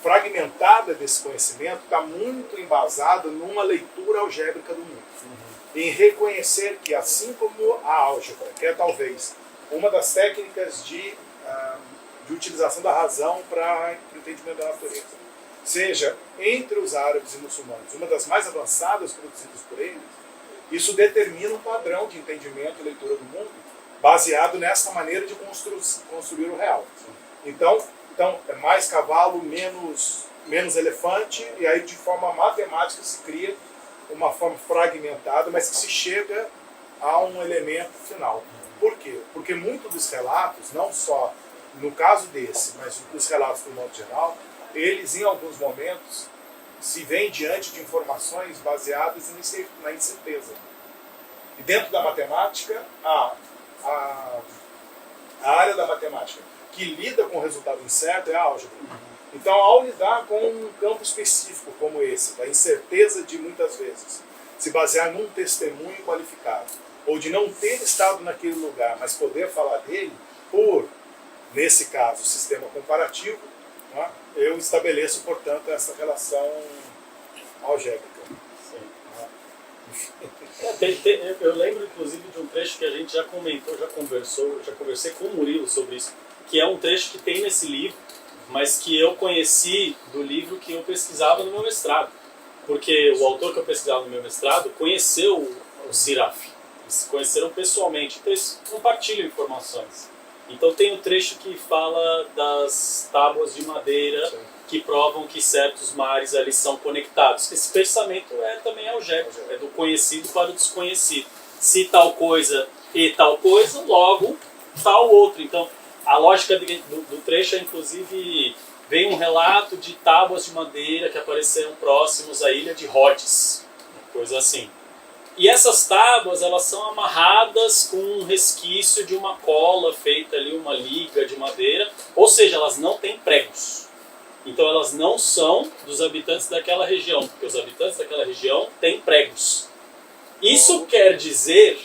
fragmentada desse conhecimento está muito embasada numa leitura algébrica do mundo. Em reconhecer que, assim como a álgebra, que é talvez uma das técnicas de utilização da razão para o entendimento da natureza, seja entre os árabes e muçulmanos uma das mais avançadas produzidas por eles, isso determina um padrão de entendimento e leitura do mundo baseado nessa maneira de construir o real. Então é mais cavalo, menos elefante, e aí de forma matemática se cria uma forma fragmentada, mas que se chega a um elemento final. Por quê? Porque muitos dos relatos, não só no caso desse, mas dos relatos do modo geral, eles em alguns momentos se vem diante de informações baseadas na incerteza. E dentro da matemática, a área da matemática que lida com o resultado incerto é a álgebra. Então, ao lidar com um campo específico como esse, da incerteza de muitas vezes, se basear num testemunho qualificado, ou de não ter estado naquele lugar, mas poder falar dele, nesse caso, sistema comparativo, né, eu estabeleço, portanto, essa relação algébrica. Eu lembro, inclusive, de um trecho que a gente já comentou, já conversou, já conversei com o Murilo sobre isso, que é um trecho que tem nesse livro, mas que eu conheci do livro que eu pesquisava no meu mestrado. Porque o autor que eu pesquisava no meu mestrado conheceu o Siraf. Eles se conheceram pessoalmente, então eles compartilham informações. Então tem um trecho que fala das tábuas de madeira que provam que certos mares ali são conectados. Esse pensamento é também algébrico, é do conhecido para o desconhecido. Se tal coisa e tal coisa, logo tal outro. Então a lógica do trecho é, inclusive, vem um relato de tábuas de madeira que apareceram próximos à ilha de Rhodes, coisa assim. E essas tábuas, elas são amarradas com um resquício de uma cola feita ali, uma liga de madeira, ou seja, elas não têm pregos. Então elas não são dos habitantes daquela região, porque os habitantes daquela região têm pregos. Isso quer dizer,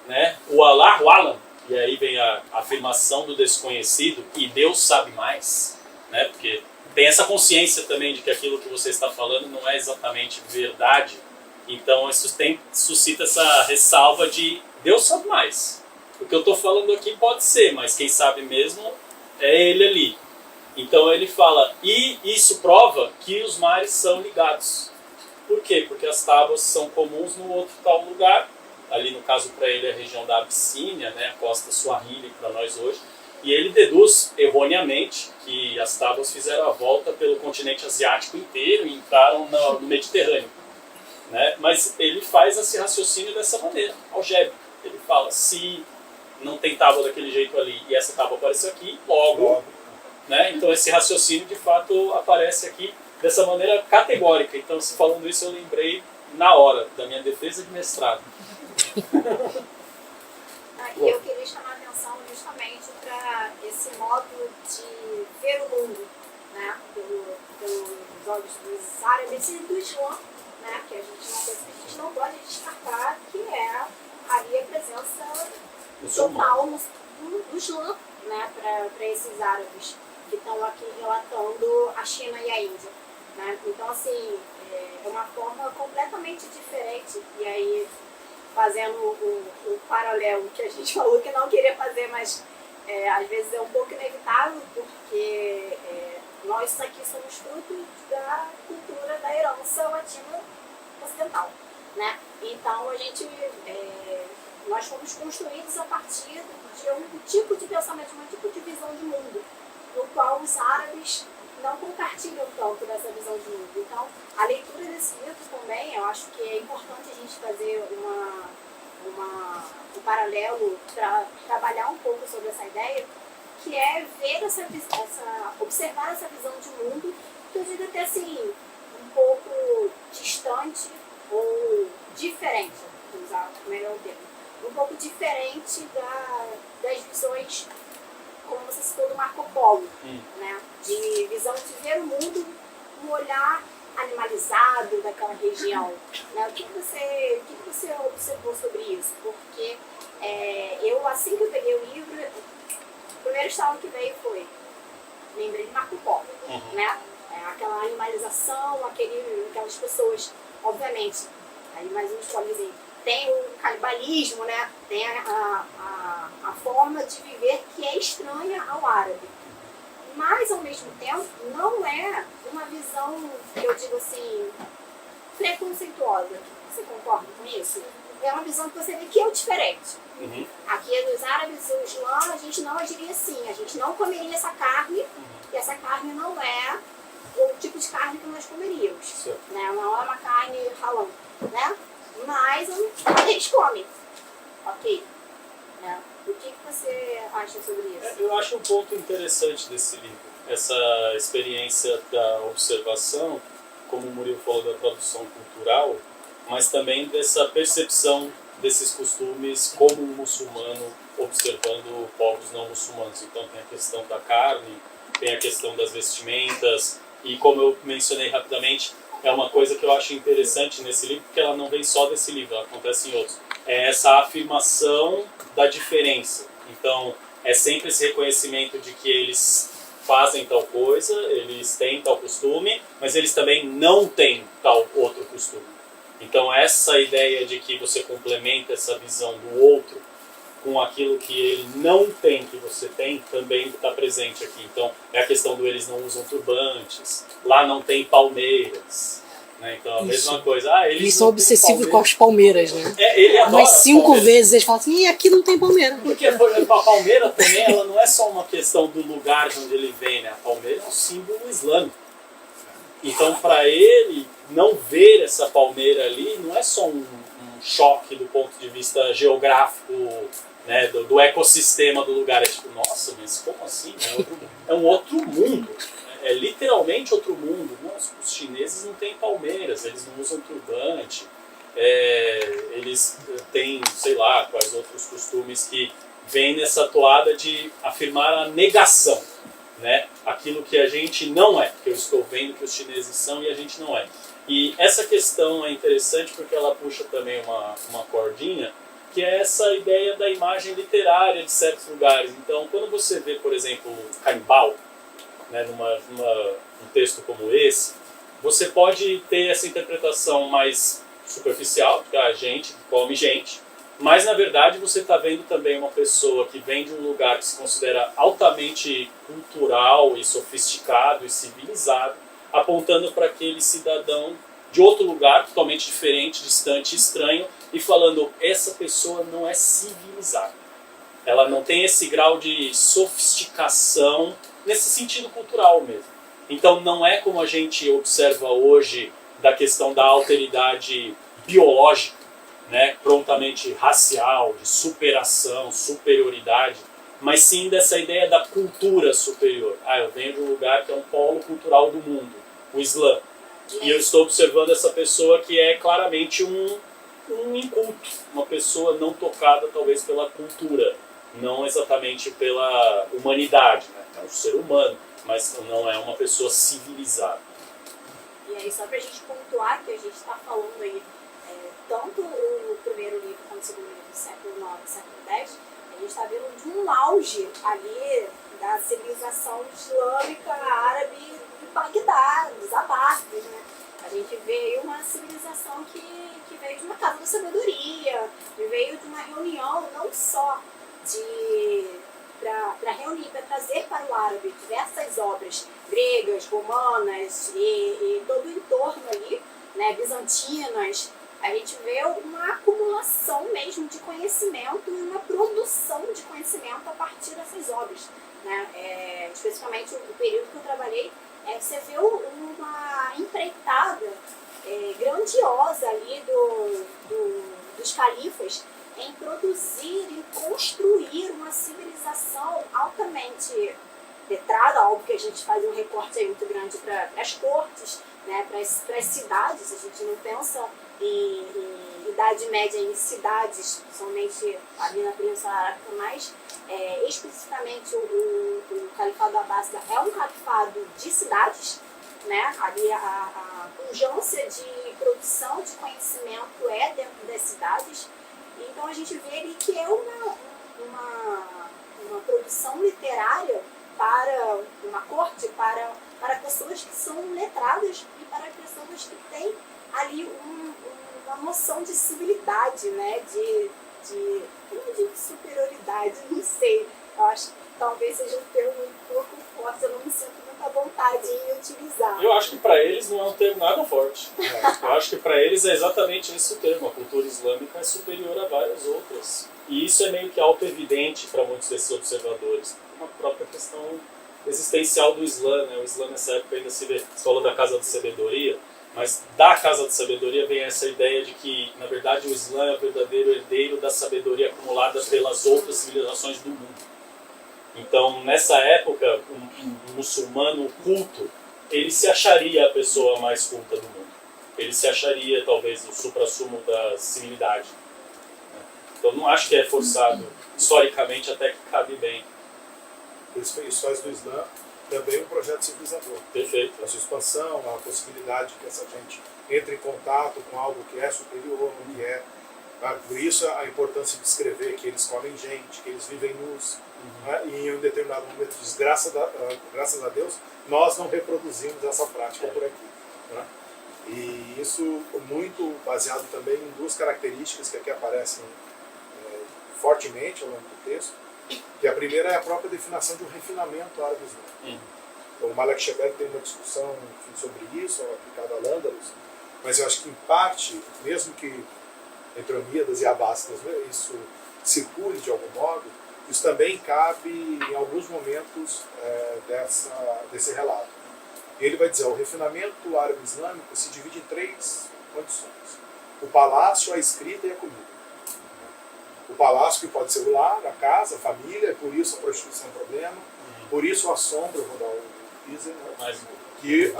né, o Allahu Alam, e aí vem a afirmação do desconhecido, e Deus sabe mais, né, porque tem essa consciência também de que aquilo que você está falando não é exatamente verdade. Então isso suscita essa ressalva de Deus sabe mais. O que eu estou falando aqui pode ser, mas quem sabe mesmo é Ele ali. Então ele fala, e isso prova que os mares são ligados. Por quê? Porque as tábuas são comuns no outro tal lugar. Ali no caso para ele é a região da Abissínia, né, a costa Swahili para nós hoje. E ele deduz erroneamente que as tábuas fizeram a volta pelo continente asiático inteiro e entraram no Mediterrâneo. Né? Mas ele faz esse raciocínio dessa maneira, algébrica. Ele fala, se não tem tábua daquele jeito ali e essa tábua apareceu aqui, logo. Né? Então esse raciocínio de fato aparece aqui dessa maneira categórica. Então, se falando isso, eu lembrei na hora da minha defesa de mestrado. E eu queria chamar a atenção justamente para esse modo de ver o mundo, né? Pelos olhos dos árabes e do Islã, né? Que a gente não pode descartar, que é ali a presença total do Islã, né? Para esses árabes que estão aqui relatando a China e a Índia. Né? Então, assim, é uma forma completamente diferente, e aí fazendo o paralelo que a gente falou que não queria fazer, mas às vezes é um pouco inevitável, porque nós aqui somos frutos da cultura da herança latina ocidental. Né? Então, nós fomos construídos a partir de um tipo de pensamento, de um tipo de visão de mundo, no qual os árabes não compartilham tanto dessa visão de mundo. Então, a leitura desse livro também, eu acho que é importante a gente fazer um paralelo para trabalhar um pouco sobre essa ideia, que é ver observar essa visão de mundo, que eu digo até assim, um pouco distante ou diferente, vou usar o melhor termo, um pouco diferente das visões, como você citou, do Marco Polo, né? De visão de ver o mundo, um olhar animalizado daquela região. Né? O que você observou sobre isso? Porque eu, assim que eu peguei o livro, o primeiro estalo que veio foi, lembrei de Marco Polo, né? Aquela animalização, aquelas pessoas, obviamente, aí mais um spoilerzinho, tem o canibalismo, né? Tem a forma de viver que é estranha ao árabe. Mas, ao mesmo tempo, não é uma visão, eu digo assim, preconceituosa. Você concorda com isso? É uma visão que você vê que é o diferente. Aqui dos árabes, o Islã, a gente não agiria assim. A gente não comeria essa carne, e essa carne não é o tipo de carne que nós comeríamos. Né? Não é uma carne halal, né? Mas a gente come. Ok. Né? O que você acha sobre isso? Eu acho um ponto interessante desse livro, essa experiência da observação, como o Murilo falou, da tradução cultural, mas também dessa percepção desses costumes como um muçulmano observando povos não muçulmanos. Então tem a questão da carne, tem a questão das vestimentas, e como eu mencionei rapidamente, é uma coisa que eu acho interessante nesse livro, porque ela não vem só desse livro, ela acontece em outros. É essa afirmação da diferença. Então, é sempre esse reconhecimento de que eles fazem tal coisa, eles têm tal costume, mas eles também não têm tal outro costume. Então, essa ideia de que você complementa essa visão do outro com aquilo que ele não tem, que você tem, também está presente aqui. Então, é a questão do eles não usam turbantes, lá não tem palmeiras, né? Então, a mesma coisa. Eles são obsessivos com as palmeiras, né? Ele adora Umas 5 palmeiras. vezes eles falam assim, aqui não tem palmeira. Porque, por exemplo, a palmeira também, ela não é só uma questão do lugar de onde ele vem, né? A palmeira é um símbolo islâmico. Então, para ele, não ver essa palmeira ali não é só um choque do ponto de vista geográfico, né, do ecossistema do lugar. É tipo, nossa, mas como assim? É um outro mundo. É literalmente outro mundo. Nossa, os chineses não têm palmeiras, eles não usam turbante, eles têm, sei lá, quais outros costumes que vêm nessa toada de afirmar a negação, né? Aquilo que a gente não é, que eu estou vendo que os chineses são e a gente não é. E essa questão é interessante porque ela puxa também uma cordinha, que é essa ideia da imagem literária de certos lugares. Então, quando você vê, por exemplo, canibal, né, num texto como esse, você pode ter essa interpretação mais superficial, que a gente come gente, mas na verdade você está vendo também uma pessoa que vem de um lugar que se considera altamente cultural e sofisticado e civilizado, apontando para aquele cidadão de outro lugar, totalmente diferente, distante, estranho, e falando, essa pessoa não é civilizada. Ela não tem esse grau de sofisticação nesse sentido cultural mesmo. Então não é como a gente observa hoje da questão da alteridade biológica, né, prontamente racial, de superação, superioridade, mas sim dessa ideia da cultura superior. Eu venho de um lugar que é um polo cultural do mundo, o Islã. E eu estou observando essa pessoa que é claramente um inculto, uma pessoa não tocada talvez pela cultura, não exatamente pela humanidade, né? É um ser humano, mas não é uma pessoa civilizada. E aí, só pra gente pontuar que a gente está falando aí, tanto o primeiro livro quanto o segundo livro do século IX, século X, a gente está vendo de um auge ali da civilização islâmica árabe de Bagdá, dos abássidas, né? A gente vê aí uma civilização que veio de uma casa da sabedoria, que veio de uma reunião não só para reunir, para trazer para o árabe diversas obras gregas, romanas e todo o entorno ali, né, bizantinas. A gente vê uma acumulação mesmo de conhecimento e uma produção de conhecimento a partir dessas obras, né? Especificamente o período que eu trabalhei, você vê uma empreitada grandiosa ali dos califas em produzir, em construir uma civilização altamente letrada. Óbvio que a gente faz um recorte aí muito grande para as cortes, né, para as cidades. A gente não pensa em Idade Média em cidades, somente ali na Península Arábica, mas especificamente o Califado Abássida é um califado de cidades, né? Ali a pujança de produção de conhecimento é dentro das cidades. Então a gente vê ali que é uma produção literária para uma corte, para pessoas que são letradas e para pessoas que têm ali uma noção de civilidade, né? Não digo superioridade, não sei. Eu acho que talvez seja um termo um pouco forte, eu não me sinto muita vontade em utilizar. Eu acho que para eles não é um termo nada forte. Eu acho que para eles é exatamente esse o termo. A cultura islâmica é superior a várias outras. E isso é meio que auto-evidente para muitos desses observadores. Uma própria questão existencial do Islã, né? O Islã nessa época ainda se vê, você falou da Casa de Sabedoria, mas da Casa de Sabedoria vem essa ideia de que, na verdade, o Islã é o verdadeiro herdeiro da sabedoria acumulada pelas outras civilizações do mundo. Então, nessa época, um muçulmano culto ele se acharia a pessoa mais culta do mundo. Ele se acharia, talvez, o suprassumo da civilidade. Então, não acho que é forçado, historicamente, até que cabe bem. Isso faz do Islã também um projeto civilizador. Perfeito. A sua expansão, a possibilidade que essa gente entre em contato com algo que é superior, que é... Por isso a importância de escrever que eles comem gente, que eles vivem nus, né? E em um determinado momento diz, graças a Deus, nós não reproduzimos essa prática por aqui. Né? E isso muito baseado também em duas características que aqui aparecem fortemente ao longo do texto, que a primeira é a própria definição de um refinamento árabe-islâmico. O Malek Shebek tem uma discussão sobre isso, aplicada a Al-Andalus, mas eu acho que em parte, mesmo que entre Omíadas e Abássidas, né, isso circule de algum modo, isso também cabe em alguns momentos desse relato. Ele vai dizer, o refinamento árabe-islâmico se divide em três condições. O palácio, a escrita e a comida. O palácio, que pode ser o lar, a casa, a família, por isso a prostituição é um problema, por isso a sombra, vou dar o Pisa, que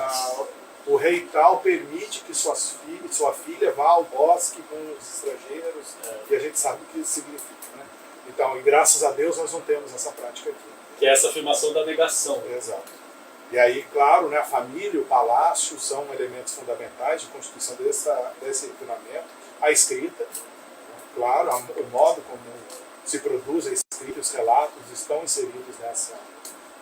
o rei tal permite que sua filha vá ao bosque com os estrangeiros, e a gente sabe o que isso significa. Né? Então, e graças a Deus nós não temos essa prática aqui. Que é essa afirmação da negação. Exato. E aí, claro, né, a família e o palácio são elementos fundamentais de constituição desse refinamento. A escrita, claro, o modo como se produz a escrita e os relatos estão inseridos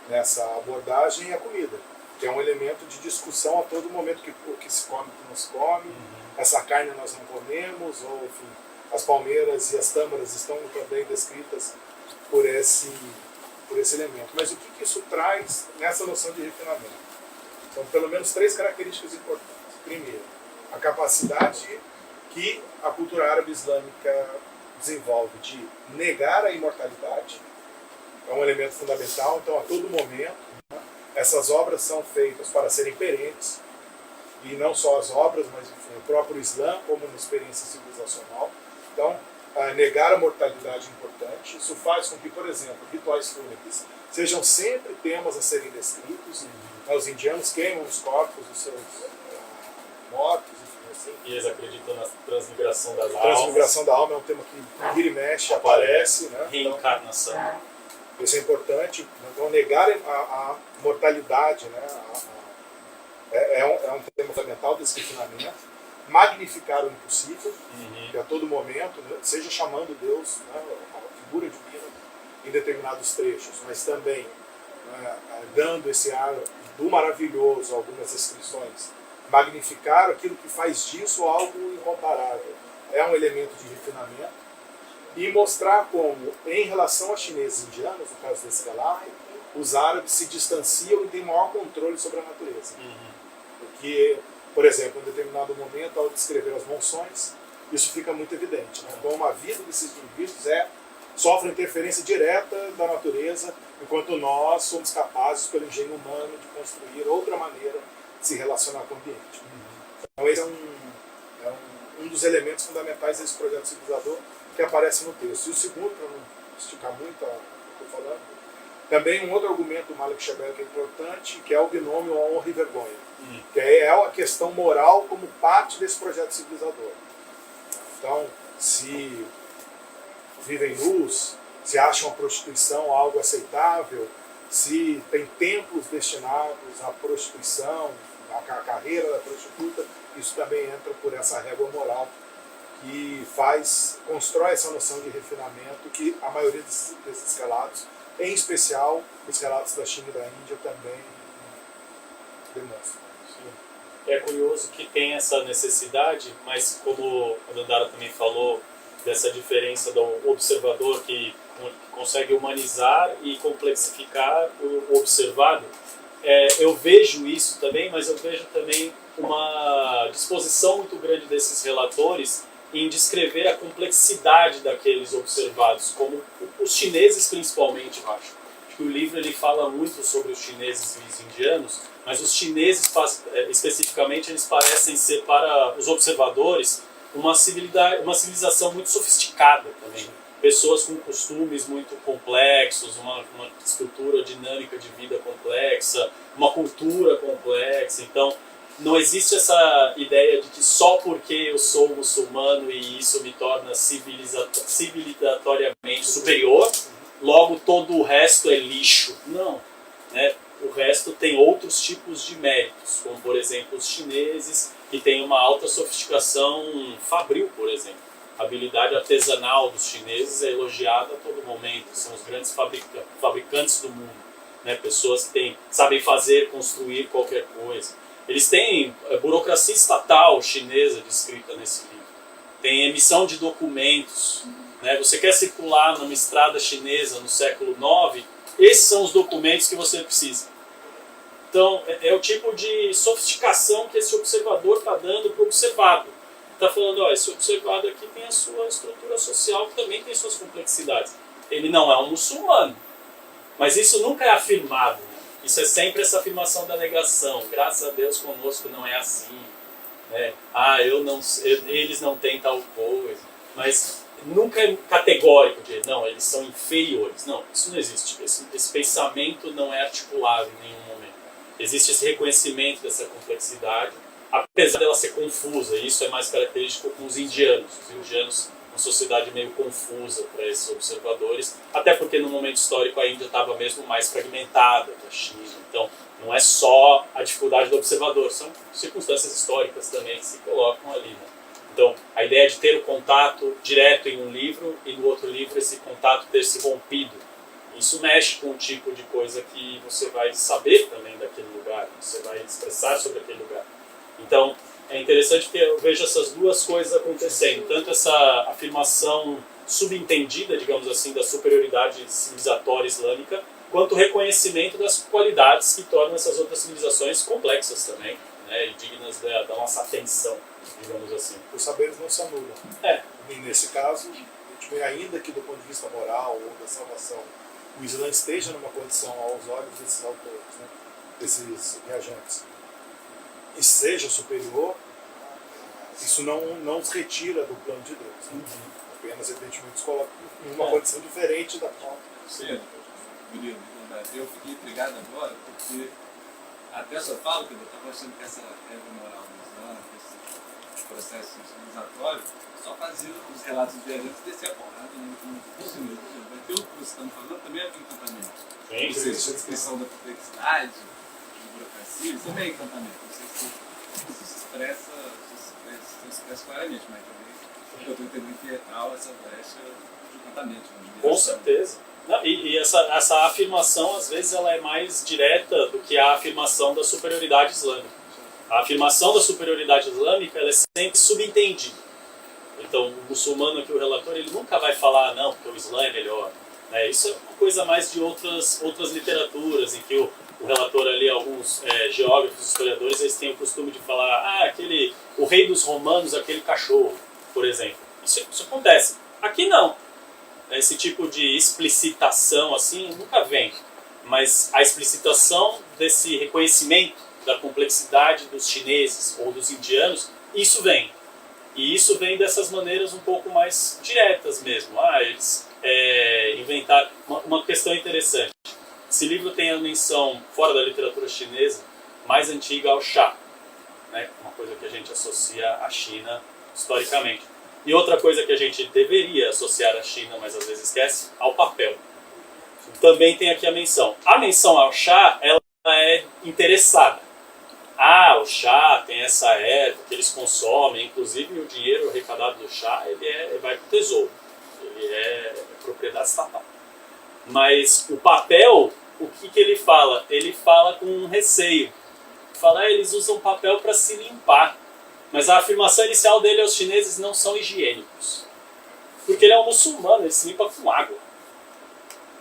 nessa abordagem, e a comida, que é um elemento de discussão a todo momento, o que se come, o que não se come, essa carne nós não comemos, ou enfim, as palmeiras e as tâmaras estão também descritas por esse elemento. Mas o que isso traz nessa noção de refinamento? São pelo menos três características importantes. Primeiro, a capacidade que a cultura árabe islâmica desenvolve de negar a imortalidade, é um elemento fundamental. Então, a todo momento, né, essas obras são feitas para serem perenes, e não só as obras, mas enfim, o próprio Islã como uma experiência civilizacional. Então, negar a mortalidade é importante. Isso faz com que, por exemplo, rituais fúnebres sejam sempre temas a serem descritos. Os indianos queimam os corpos dos seus mortos, enfim, assim. E eles acreditam na transmigração das almas. Transmigração da alma é um tema que vira e mexe, aparece. Né? Reencarnação. Então, isso é importante. Então, negar a mortalidade, né? É um tema fundamental desse refinamento. Magnificar o impossível, que a todo momento, né, seja chamando Deus, né, a figura divina, em determinados trechos, mas também dando esse ar do maravilhoso, algumas descrições. Magnificar aquilo que faz disso algo incomparável. É um elemento de refinamento. E mostrar como, em relação aos chineses e indianos, no caso desse relato, os árabes se distanciam e têm maior controle sobre a natureza. Porque, por exemplo, em determinado momento, ao descrever as monções, isso fica muito evidente. Né? Como a vida desses indivíduos sofre interferência direta da natureza, enquanto nós somos capazes, pelo engenho humano, de construir outra maneira de se relacionar com o ambiente. Então, esse é um dos elementos fundamentais desse projeto civilizador que aparece no texto. E o segundo, para não esticar muito o que eu estou falando, também um outro argumento do Malek Shebek que é importante, que é o binômio honra e vergonha, que é a questão moral como parte desse projeto civilizador. Então, se vivem nus, se acham a prostituição algo aceitável, se tem templos destinados à prostituição, à carreira da prostituta, isso também entra por essa régua moral que constrói essa noção de refinamento que a maioria desses relatos, em especial os relatos da China e da Índia, também demonstram. É curioso que tem essa necessidade, mas como a Dandara também falou, dessa diferença do observador que consegue humanizar e complexificar o observado, eu vejo isso também, mas eu vejo também uma disposição muito grande desses relatores em descrever a complexidade daqueles observados, como os chineses principalmente, eu acho. Acho que o livro ele fala muito sobre os chineses e os indianos, mas os chineses especificamente eles parecem ser para os observadores uma civilização muito sofisticada também. pessoas com costumes muito complexos, uma estrutura dinâmica de vida complexa, uma cultura complexa. Então, não existe essa ideia de que só porque eu sou muçulmano e isso me torna civilizatoriamente superior, logo todo o resto é lixo. Não, né? O resto tem outros tipos de méritos, como por exemplo os chineses, que têm uma alta sofisticação fabril, por exemplo. A habilidade artesanal dos chineses é elogiada a todo momento, são os grandes fabricantes do mundo, né? Pessoas que sabem fazer, construir qualquer coisa. Eles têm burocracia estatal chinesa descrita nesse livro. Tem emissão de documentos, né? Você quer circular numa estrada chinesa no século IX, esses são os documentos que você precisa. Então, é o tipo de sofisticação que esse observador está dando para o observado. Está falando, ó, esse observado aqui tem a sua estrutura social, que também tem suas complexidades. Ele não é um muçulmano, mas isso nunca é afirmado. Né? Isso é sempre essa afirmação da negação. Graças a Deus conosco não é assim. Né? Eles não têm tal coisa. Mas nunca é categórico de, não, eles são inferiores. Não, isso não existe. Esse pensamento não é articulado em nenhum momento. Existe esse reconhecimento dessa complexidade, apesar dela ser confusa. E isso é mais característico com os indianos. Os indianos, uma sociedade meio confusa para esses observadores, até porque no momento histórico a Índia estava mesmo mais fragmentada que a China. Então, não é só a dificuldade do observador, são circunstâncias históricas também que se colocam ali. Né? Então, a ideia de ter o contato direto em um livro e no outro livro esse contato ter se rompido, isso mexe com o tipo de coisa que você vai saber também daquele lugar, você vai expressar sobre aquele lugar. Então, é interessante porque eu vejo essas duas coisas acontecendo, tanto essa afirmação subentendida, digamos assim, da superioridade civilizatória islâmica, quanto o reconhecimento das qualidades que tornam essas outras civilizações complexas também, né, e dignas da nossa atenção, digamos assim. Os saberes não se anulam. E nesse caso, a gente vê ainda que do ponto de vista moral ou da salvação, o Islã esteja numa condição aos olhos desses autores, né, desses viajantes, e seja superior, isso não os retira do plano de Deus. Né? Apenas, evidentemente, os coloca em uma condição diferente da qual. Sim, Murilo, eu fiquei intrigado agora, porque até sua fala, que eu estava achando que essa regra moral do Islã, esse processo civilizatório, só fazia os relatos de viajantes descer a porrada, né? Vai ter o que vocês estão falando, também é encantamento. Sim, Ou seja, a descrição da complexidade, de burocracia, isso também é encantamento. Não sei se se expressa claramente, mas também eu estou entendendo que há essa brecha de encantamento. Com certeza. Não, e essa afirmação, às vezes, ela é mais direta do que a afirmação da superioridade islâmica. A afirmação da superioridade islâmica ela é sempre subentendida. Então, o muçulmano aqui, o relator, ele nunca vai falar, não, porque o Islã é melhor. Né? Isso é uma coisa mais de outras literaturas, em que o relator ali, alguns geógrafos, historiadores, eles têm o costume de falar, o rei dos romanos, aquele cachorro, por exemplo. Isso acontece. Aqui não. Esse tipo de explicitação assim nunca vem, mas a explicitação desse reconhecimento da complexidade dos chineses ou dos indianos, isso vem. E isso vem dessas maneiras um pouco mais diretas mesmo. Eles inventaram uma questão interessante. Esse livro tem a menção, fora da literatura chinesa, mais antiga ao chá, né? Uma coisa que a gente associa à China historicamente. E outra coisa que a gente deveria associar à China, mas às vezes esquece, ao papel. Também tem aqui a menção. A menção ao chá, ela é interessada. O chá tem essa erva que eles consomem, inclusive o dinheiro arrecadado do chá, ele vai para o tesouro. Ele é propriedade estatal. Mas o papel, o que ele fala? Ele fala com um receio. Fala, eles usam papel para se limpar. Mas a afirmação inicial dele aos chineses não são higiênicos. Porque ele é um muçulmano, ele se limpa com água.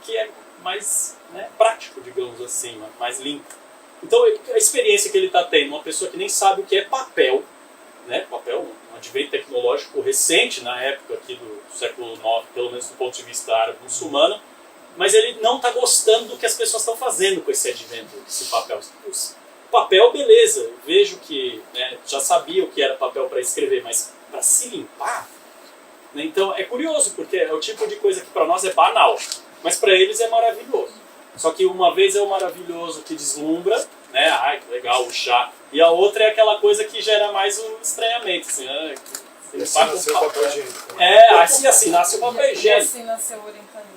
Que é mais prático, digamos assim, mais limpo. Então a experiência que ele está tendo, uma pessoa que nem sabe o que é papel, né? Papel, um advento tecnológico recente na época aqui do século IX, pelo menos do ponto de vista árabe muçulmano, mas ele não está gostando do que as pessoas estão fazendo com esse advento, esse papel. Papel, beleza, eu vejo que já sabia o que era papel para escrever, mas para se limpar, Então é curioso, porque é o tipo de coisa que para nós é banal, mas para eles é maravilhoso. Só que uma vez é o maravilhoso que deslumbra, né? Ai, que legal, o chá. E a outra é aquela coisa que gera mais um estranhamento, assim, né? Assim nasceu o papel higiênico. Assim nasce o papel E higiênico. assim nasceu o orientalismo.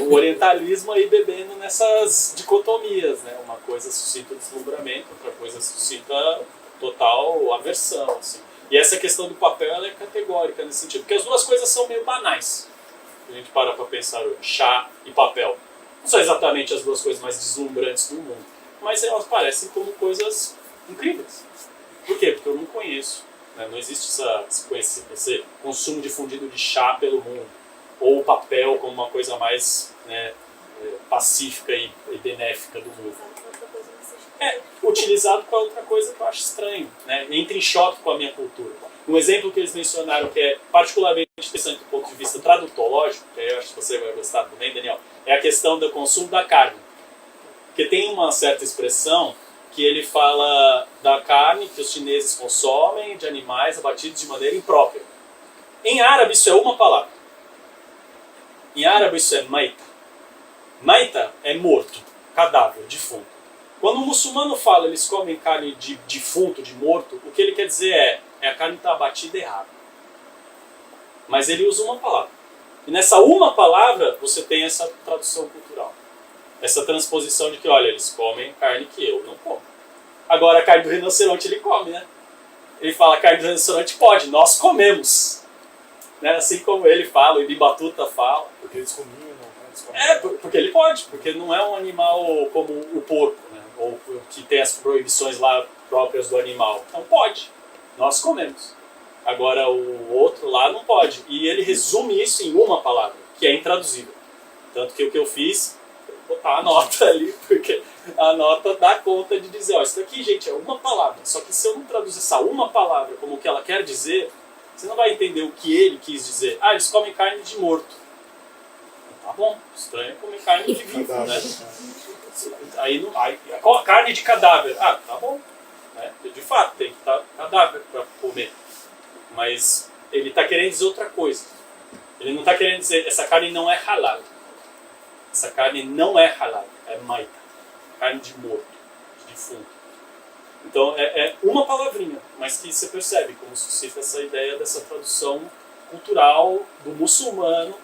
O orientalismo aí bebendo nessas dicotomias, né? Uma coisa suscita deslumbramento, outra coisa suscita total aversão, assim. E essa questão do papel ela é categórica nesse sentido, porque as duas coisas são meio banais. A gente para pensar hoje, chá e papel. Não são exatamente as duas coisas mais deslumbrantes do mundo, mas elas parecem como coisas incríveis. Por quê? Porque eu não conheço. Né? Não existe esse consumo difundido de chá pelo mundo. Ou o papel como uma coisa mais, né, pacífica e benéfica do mundo. Utilizado para outra coisa que eu acho estranho. Né? Entra em choque com a minha cultura. Um exemplo que eles mencionaram que é particularmente interessante do ponto de vista tradutológico, que eu acho que você vai gostar também, Daniel, é a questão do consumo da carne. Porque tem uma certa expressão que ele fala da carne que os chineses consomem de animais abatidos de maneira imprópria. Em árabe isso é uma palavra. Em árabe isso é maita. Maita é morto, cadáver, defunto. Quando o muçulmano fala eles comem carne de defunto, de morto, o que ele quer dizer é a carne está abatida errado. Mas ele usa uma palavra. E nessa uma palavra você tem essa tradução cultural. Essa transposição de que, olha, eles comem carne que eu não como. Agora a carne do rinoceronte ele come, né? Ele fala, a carne do rinoceronte pode, nós comemos. Né? Assim como ele fala, o Ibn Batuta fala. Porque eles comiam, não. Porque ele pode, porque não é um animal como o porco, né? Ou que tem as proibições lá próprias do animal. Então pode, nós comemos. Agora o outro lá não pode. E ele resume isso em uma palavra, que é intraduzível. Tanto que o que eu fiz, vou botar a nota ali, porque a nota dá conta de dizer, ó, isso daqui, gente, é uma palavra. Só que se eu não traduzir essa uma palavra como o que ela quer dizer, você não vai entender o que ele quis dizer. Ah, eles comem carne de morto. Tá bom, estranho comer carne de vivo, né? Aí, carne de cadáver. Ah, tá bom. Né? De fato, tem que estar cadáver para comer. Mas ele está querendo dizer outra coisa. Ele não está querendo dizer, essa carne não é halal. Essa carne não é halal, é maita. Carne de morto, de defunto. Então é uma palavrinha, mas que você percebe como suscita essa ideia dessa tradução cultural do muçulmano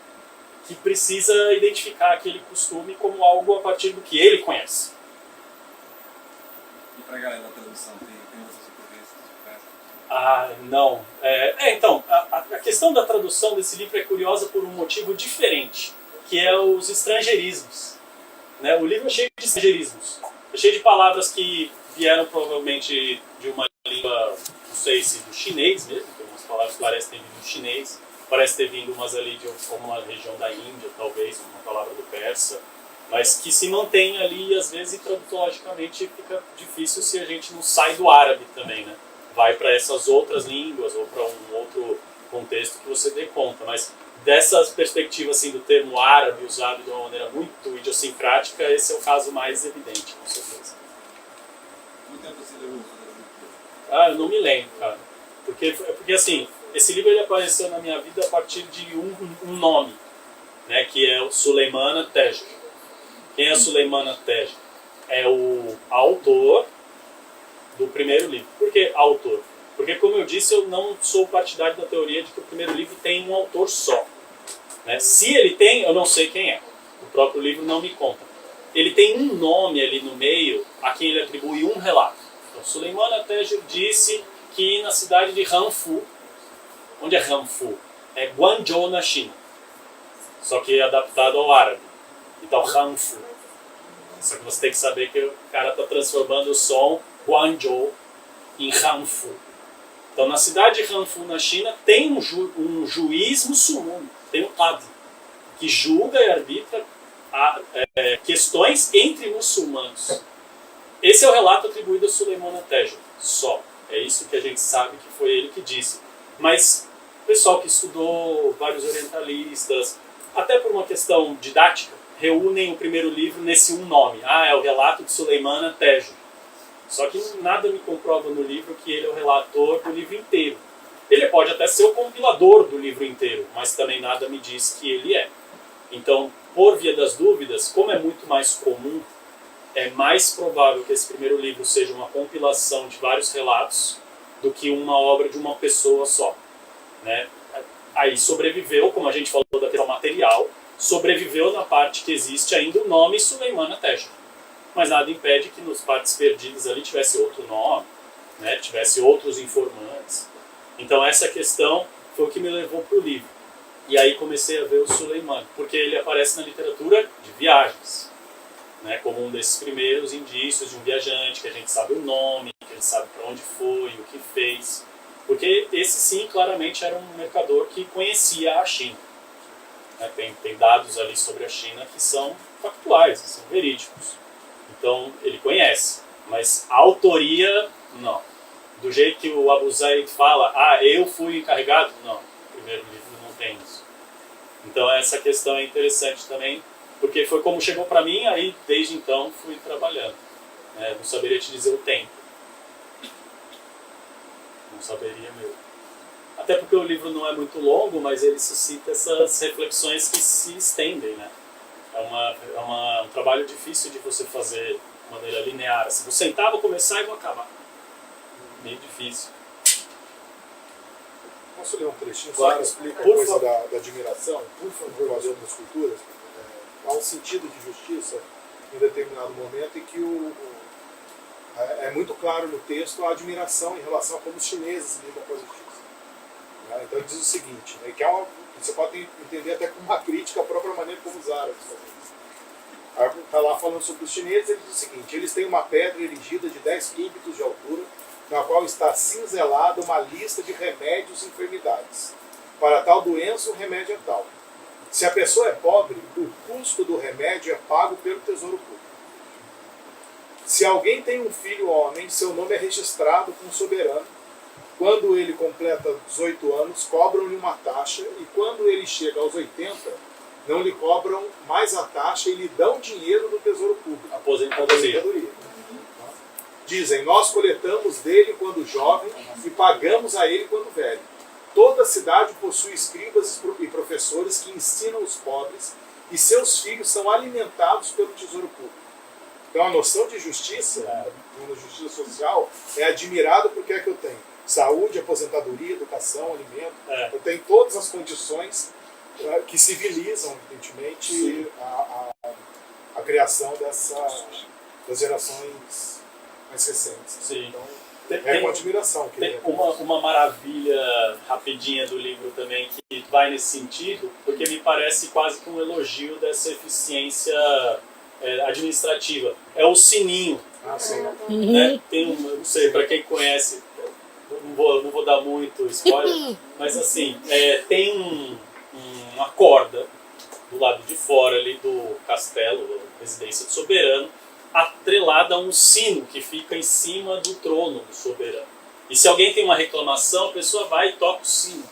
que precisa identificar aquele costume como algo a partir do que ele conhece. E para a galera da tradução, tem outras ocorrências? Não. Então, a questão da tradução desse livro é curiosa por um motivo diferente, que é os estrangeirismos. Né? O livro é cheio de estrangeirismos, é cheio de palavras que vieram provavelmente de uma língua, não sei se do chinês mesmo, tem umas palavras que parecem ter vindo do chinês, parece ter vindo umas ali de uma região da Índia, talvez, uma palavra do persa, mas que se mantém ali e às vezes tradutologicamente fica difícil se a gente não sai do árabe também, né? Vai para essas outras línguas ou para um outro contexto que você dê conta, mas dessa perspectiva assim, do termo árabe usado de uma maneira muito idiosincrática, esse é o caso mais evidente, com certeza. Muito tempo você levou? Eu não me lembro, cara. Porque assim, esse livro ele apareceu na minha vida a partir de um nome, né, que é o Suleimana Tej. Quem é Suleimana Tej? É o autor do primeiro livro. Por que autor? Porque, como eu disse, eu não sou partidário da teoria de que o primeiro livro tem um autor só. Né? Se ele tem, eu não sei quem é. O próprio livro não me conta. Ele tem um nome ali no meio a quem ele atribui um relato. Então, Suleimana Tej disse que na cidade de Hanfu, onde é Hanfu? É Guangzhou, na China. Só que é adaptado ao árabe. Então, Hanfu. Só que você tem que saber que o cara está transformando o som Guangzhou em Hanfu. Então, na cidade de Hanfu, na China, tem um juiz muçulmano, tem um qadi, que julga e arbitra questões entre muçulmanos. Esse é o relato atribuído a Suleimana Tej. Só. É isso que a gente sabe que foi ele que disse. Mas o pessoal que estudou, vários orientalistas, até por uma questão didática, reúnem o primeiro livro nesse um nome. É o relato de Suleimana Tej. Só que nada me comprova no livro que ele é o relator do livro inteiro. Ele pode até ser o compilador do livro inteiro, mas também nada me diz que ele é. Então, por via das dúvidas, como é muito mais comum, é mais provável que esse primeiro livro seja uma compilação de vários relatos do que uma obra de uma pessoa só, né? Aí sobreviveu, como a gente falou da questão material, sobreviveu na parte que existe ainda o nome Suleiman Ateja. Mas nada impede que nos partes perdidas ali tivesse outro nome, né? Tivesse outros informantes. Então essa questão foi o que me levou para o livro. E aí comecei a ver o Suleiman, porque ele aparece na literatura de viagens, né? Como um desses primeiros indícios de um viajante, que a gente sabe o nome, que a gente sabe para onde foi, o que fez. Porque esse sim, claramente, era um mercador que conhecia a China. Né? Tem dados ali sobre a China que são factuais, são verídicos. Então, ele conhece. Mas a autoria, não. Do jeito que o Abu Zaid fala, eu fui encarregado, não. O primeiro livro não tem isso. Então, essa questão é interessante também, porque foi como chegou para mim, aí desde então fui trabalhando. Não saberia te dizer o tempo. Não saberia mesmo. Até porque o livro não é muito longo, mas ele suscita essas reflexões que se estendem, né? É um trabalho difícil de você fazer de maneira linear. Assim, vou sentar, vou começar e vou acabar. Meio difícil. Posso ler um trechinho Claro. só que explica a Por coisa favor. da admiração, por favor, com as outras culturas? Há um sentido de justiça em determinado momento em que é muito claro no texto a admiração em relação a como os chineses lidam com a justiça. Então ele diz o seguinte, né, que você pode entender até como uma crítica à própria maneira como os árabes fazem. Está lá falando sobre os chineses, ele diz o seguinte: eles têm uma pedra erigida de 10 cúbitos de altura, na qual está cinzelada uma lista de remédios e enfermidades. Para tal doença, o remédio é tal. Se a pessoa é pobre, o custo do remédio é pago pelo tesouro público. Se alguém tem um filho homem, seu nome é registrado com o soberano. Quando ele completa 18 anos, cobram-lhe uma taxa, e quando ele chega aos 80, não lhe cobram mais a taxa e lhe dão dinheiro do tesouro público. Aposentadoria. Dizem, nós coletamos dele quando jovem e pagamos a ele quando velho. Toda a cidade possui escribas e professores que ensinam os pobres, e seus filhos são alimentados pelo tesouro público. Então a noção de justiça, de justiça social, é admirada porque é que eu tenho saúde, aposentadoria, educação, alimento. Eu tenho todas as condições que civilizam, evidentemente, a criação das gerações mais recentes. Sim. Então, é uma admiração. Tem uma maravilha rapidinha do livro também que vai nesse sentido, porque me parece quase que um elogio dessa eficiência administrativa. É o sininho. Sim. Né? Tem não sei, para quem conhece, não vou dar muito spoiler, mas assim, tem uma corda do lado de fora ali do castelo, da residência do soberano, atrelada a um sino que fica em cima do trono do soberano. E se alguém tem uma reclamação, a pessoa vai e toca o sino.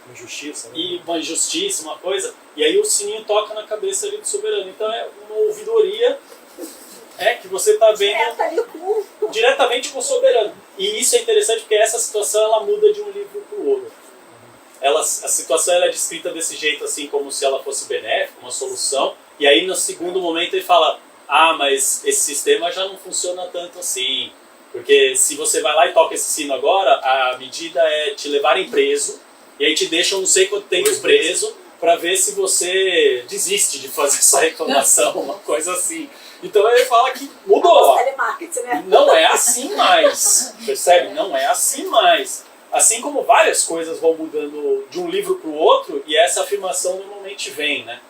Uma injustiça, né? E uma injustiça, uma coisa, e aí o sininho toca na cabeça ali do soberano. Então é uma ouvidoria que você está vendo diretamente com o soberano. E isso é interessante porque essa situação ela muda de um livro para o outro. A situação ela é descrita desse jeito, assim, como se ela fosse benéfica, uma solução, e aí no segundo momento ele fala: mas esse sistema já não funciona tanto assim, porque se você vai lá e toca esse sino agora, a medida é te levarem preso, e aí te deixam não sei quanto tempo preso, para ver se você desiste de fazer essa reclamação, uma coisa assim. Então ele fala que mudou. Né? Não é assim mais, percebe? Não é assim mais. Assim como várias coisas vão mudando de um livro para o outro, e essa afirmação normalmente vem, né?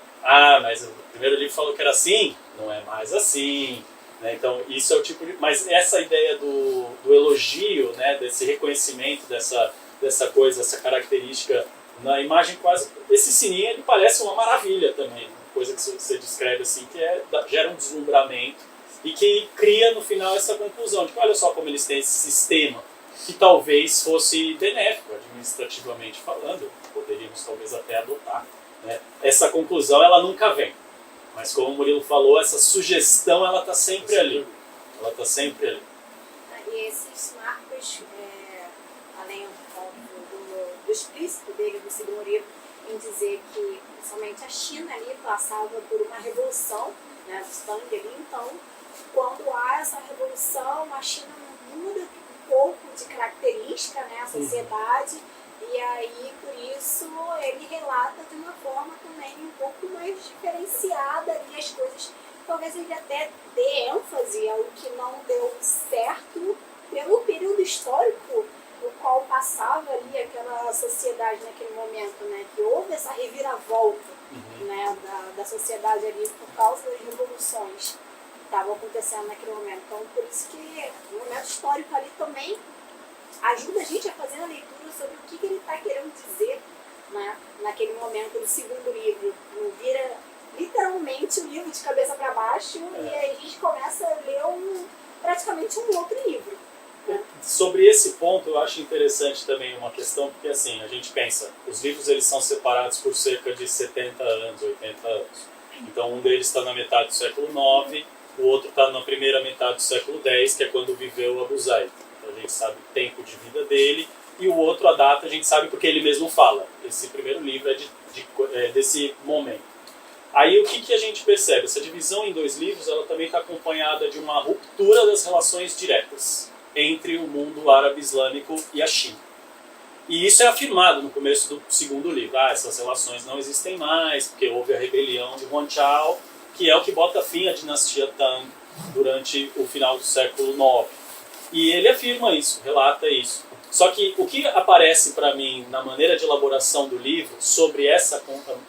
Mas o primeiro livro falou que era assim, não é mais assim. Né? Então, isso é o tipo de... Mas essa ideia do elogio, né? Desse reconhecimento, dessa coisa, essa característica na imagem quase... Esse sininho, ele parece uma maravilha também. Uma coisa que você descreve assim, que gera um deslumbramento e que cria, no final, essa conclusão de que olha só como eles têm esse sistema que talvez fosse benéfico, administrativamente falando, poderíamos talvez até adotar. Né? Essa conclusão, ela nunca vem. Mas como o Murilo falou, essa sugestão, ela está sempre ali. Ela está sempre ali. E esses marcos, além do explícito dele no segundo livro, em dizer que somente a China ali passava por uma revolução, né, do Tang ali. Então, quando há essa revolução, a China muda um pouco de característica, né, a sociedade, e aí, por isso, ele relata de uma forma também um pouco mais diferenciada ali as coisas. Talvez ele até dê ênfase ao que não deu certo pelo período histórico no qual passava ali aquela sociedade naquele momento, né? Que houve essa reviravolta, né, da sociedade ali por causa das revoluções que estavam acontecendo naquele momento. Então, por isso que o momento histórico ali também ajuda a gente a fazer a leitura sobre o que ele está querendo dizer, né, naquele momento do segundo livro. Não vira literalmente o livro de cabeça para baixo e aí a gente começa a ler praticamente um outro livro. Sobre esse ponto, eu acho interessante também uma questão, porque assim, a gente pensa, os livros eles são separados por cerca de 70 anos, 80 anos. Então um deles está na metade do século IX, o outro está na primeira metade do século X, que é quando viveu Abu Zaid. Então a gente sabe o tempo de vida dele, e o outro, a data, a gente sabe porque ele mesmo fala. Esse primeiro livro é desse momento. Aí o que a gente percebe? Essa divisão em dois livros, ela também está acompanhada de uma ruptura das relações diretas entre o mundo árabe-islâmico e a China. E isso é afirmado no começo do segundo livro. Essas relações não existem mais, porque houve a rebelião de Huan-Chao, que é o que bota fim à dinastia Tang durante o final do século IX. E ele afirma isso, relata isso. Só que o que aparece para mim na maneira de elaboração do livro, sobre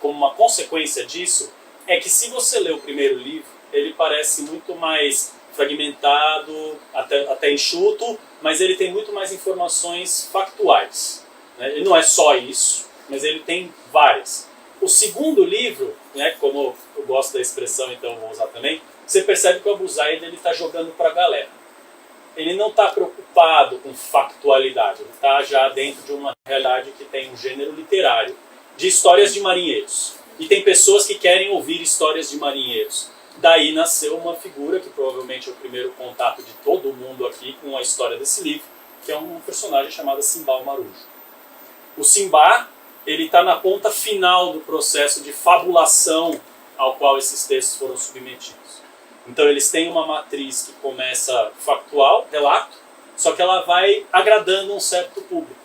como uma consequência disso, é que se você lê o primeiro livro, ele parece muito mais fragmentado, até enxuto, mas ele tem muito mais informações factuais, né? Ele não é só isso, mas ele tem várias. O segundo livro, né, como eu gosto da expressão, então eu vou usar também, você percebe que o Abu Zaid está jogando para a galera. Ele não está preocupado com factualidade, ele está já dentro de uma realidade que tem um gênero literário de histórias de marinheiros. E tem pessoas que querem ouvir histórias de marinheiros. Daí nasceu uma figura que provavelmente é o primeiro contato de todo mundo aqui com a história desse livro, que é um personagem chamado Simbá o Marujo. O Simbá, ele está na ponta final do processo de fabulação ao qual esses textos foram submetidos. Então eles têm uma matriz que começa factual, relato, só que ela vai agradando um certo público.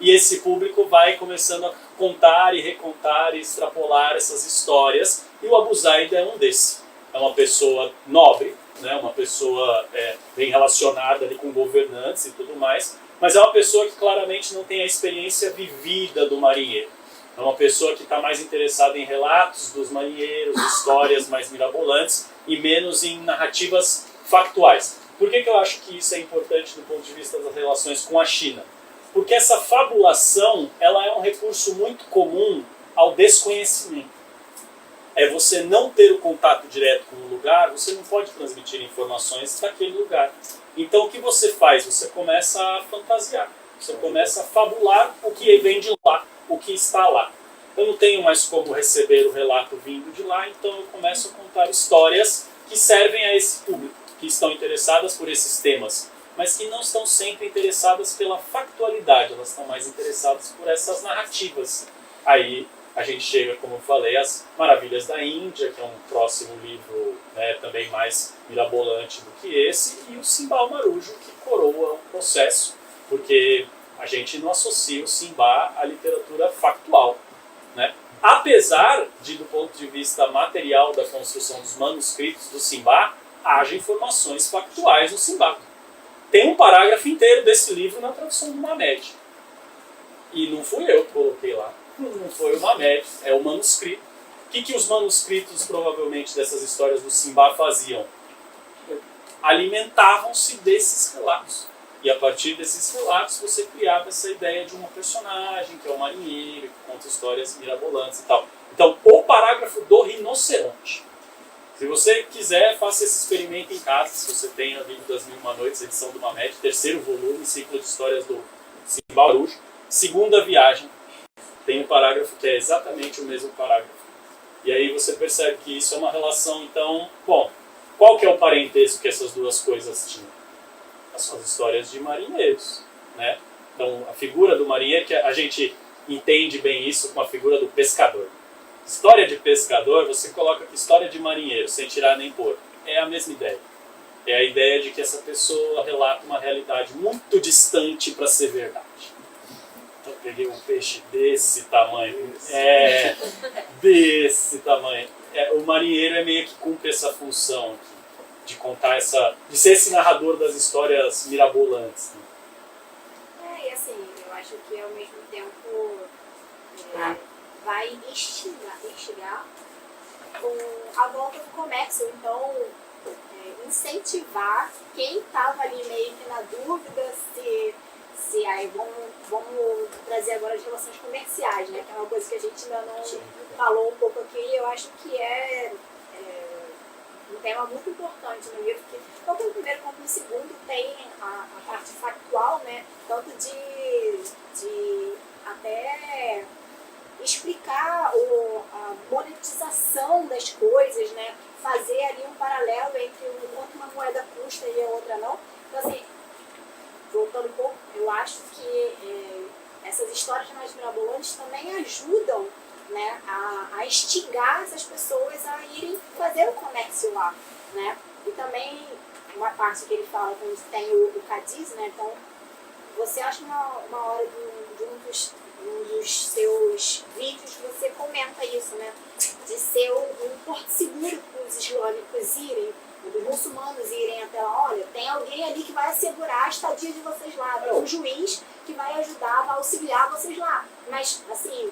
E esse público vai começando a contar e recontar e extrapolar essas histórias, e o Abu Zaid é um desses. É uma pessoa nobre, né, uma pessoa bem relacionada ali com governantes e tudo mais, mas é uma pessoa que claramente não tem a experiência vivida do marinheiro. É uma pessoa que está mais interessada em relatos dos marinheiros, histórias mais mirabolantes e menos em narrativas factuais. Por que eu acho que isso é importante do ponto de vista das relações com a China? Porque essa fabulação ela é um recurso muito comum ao desconhecimento. É você não ter o contato direto com o lugar, você não pode transmitir informações daquele lugar. Então o que você faz? Você começa a fantasiar, você começa a fabular o que vem de lá, o que está lá. Eu não tenho mais como receber o relato vindo de lá, então eu começo a contar histórias que servem a esse público, que estão interessadas por esses temas, mas que não estão sempre interessadas pela factualidade, elas estão mais interessadas por essas narrativas. Aí a gente chega, como eu falei, às Maravilhas da Índia, que é um próximo livro, né, também mais mirabolante do que esse, e o Simbá o Marujo, que coroa o processo, porque a gente não associa o Simbá à literatura factual, né? Apesar de, do ponto de vista material da construção dos manuscritos do Simbá, haja informações factuais no Simbá. Tem um parágrafo inteiro desse livro na tradução do Mamed. E não fui eu que coloquei lá. Não foi o Mamed, é o manuscrito. O que os manuscritos, provavelmente, dessas histórias do Simbá faziam? Alimentavam-se desses relatos. E a partir desses relatos você criava essa ideia de uma personagem, que é o marinheiro, que conta histórias mirabolantes e tal. Então, o parágrafo do rinoceronte. Se você quiser, faça esse experimento em casa. Se você tem a Livro das Mil e Uma Noites, edição do Mamed, terceiro volume, ciclo de histórias do Simbá Marujo, segunda viagem. Tem um parágrafo que é exatamente o mesmo parágrafo. E aí você percebe que isso é uma relação, então... Bom, qual que é o parentesco que essas duas coisas tinham? As suas histórias de marinheiros, né? Então, a figura do marinheiro, que a gente entende bem isso com a figura do pescador. História de pescador, você coloca aqui história de marinheiro, sem tirar nem pôr. É a mesma ideia. É a ideia de que essa pessoa relata uma realidade muito distante para ser verdade. Então eu peguei um peixe desse tamanho. Desse tamanho. O marinheiro é meio que cumpre essa função aqui, de contar de ser esse narrador das histórias mirabolantes. Né? E assim, eu acho que ao mesmo tempo vai instigar a volta do comércio. Então, incentivar quem estava ali meio que na dúvida se aí vamos trazer agora as relações comerciais, né? Que é uma coisa que a gente ainda não falou um pouco aqui. Eu acho que é um tema muito importante no livro, que tanto no primeiro quanto no segundo tem a parte factual, né? Tanto de até explicar a monetização das coisas, né? Fazer ali um paralelo entre o quanto uma moeda custa e a outra não. Então, assim, voltando um pouco, eu acho que essas histórias mais mirabolantes também ajudam, né, a instigar essas pessoas a irem fazer o comércio lá, né? E também uma parte que ele fala quando tem o Cadiz, né? Então, você acha uma hora de um dos seus vídeos, você comenta isso, né? De ser um porto seguro para os islâmicos irem, os muçulmanos irem até lá. Olha, tem alguém ali que vai assegurar a estadia de vocês lá, tem um juiz que vai ajudar, vai auxiliar vocês lá. Mas, assim,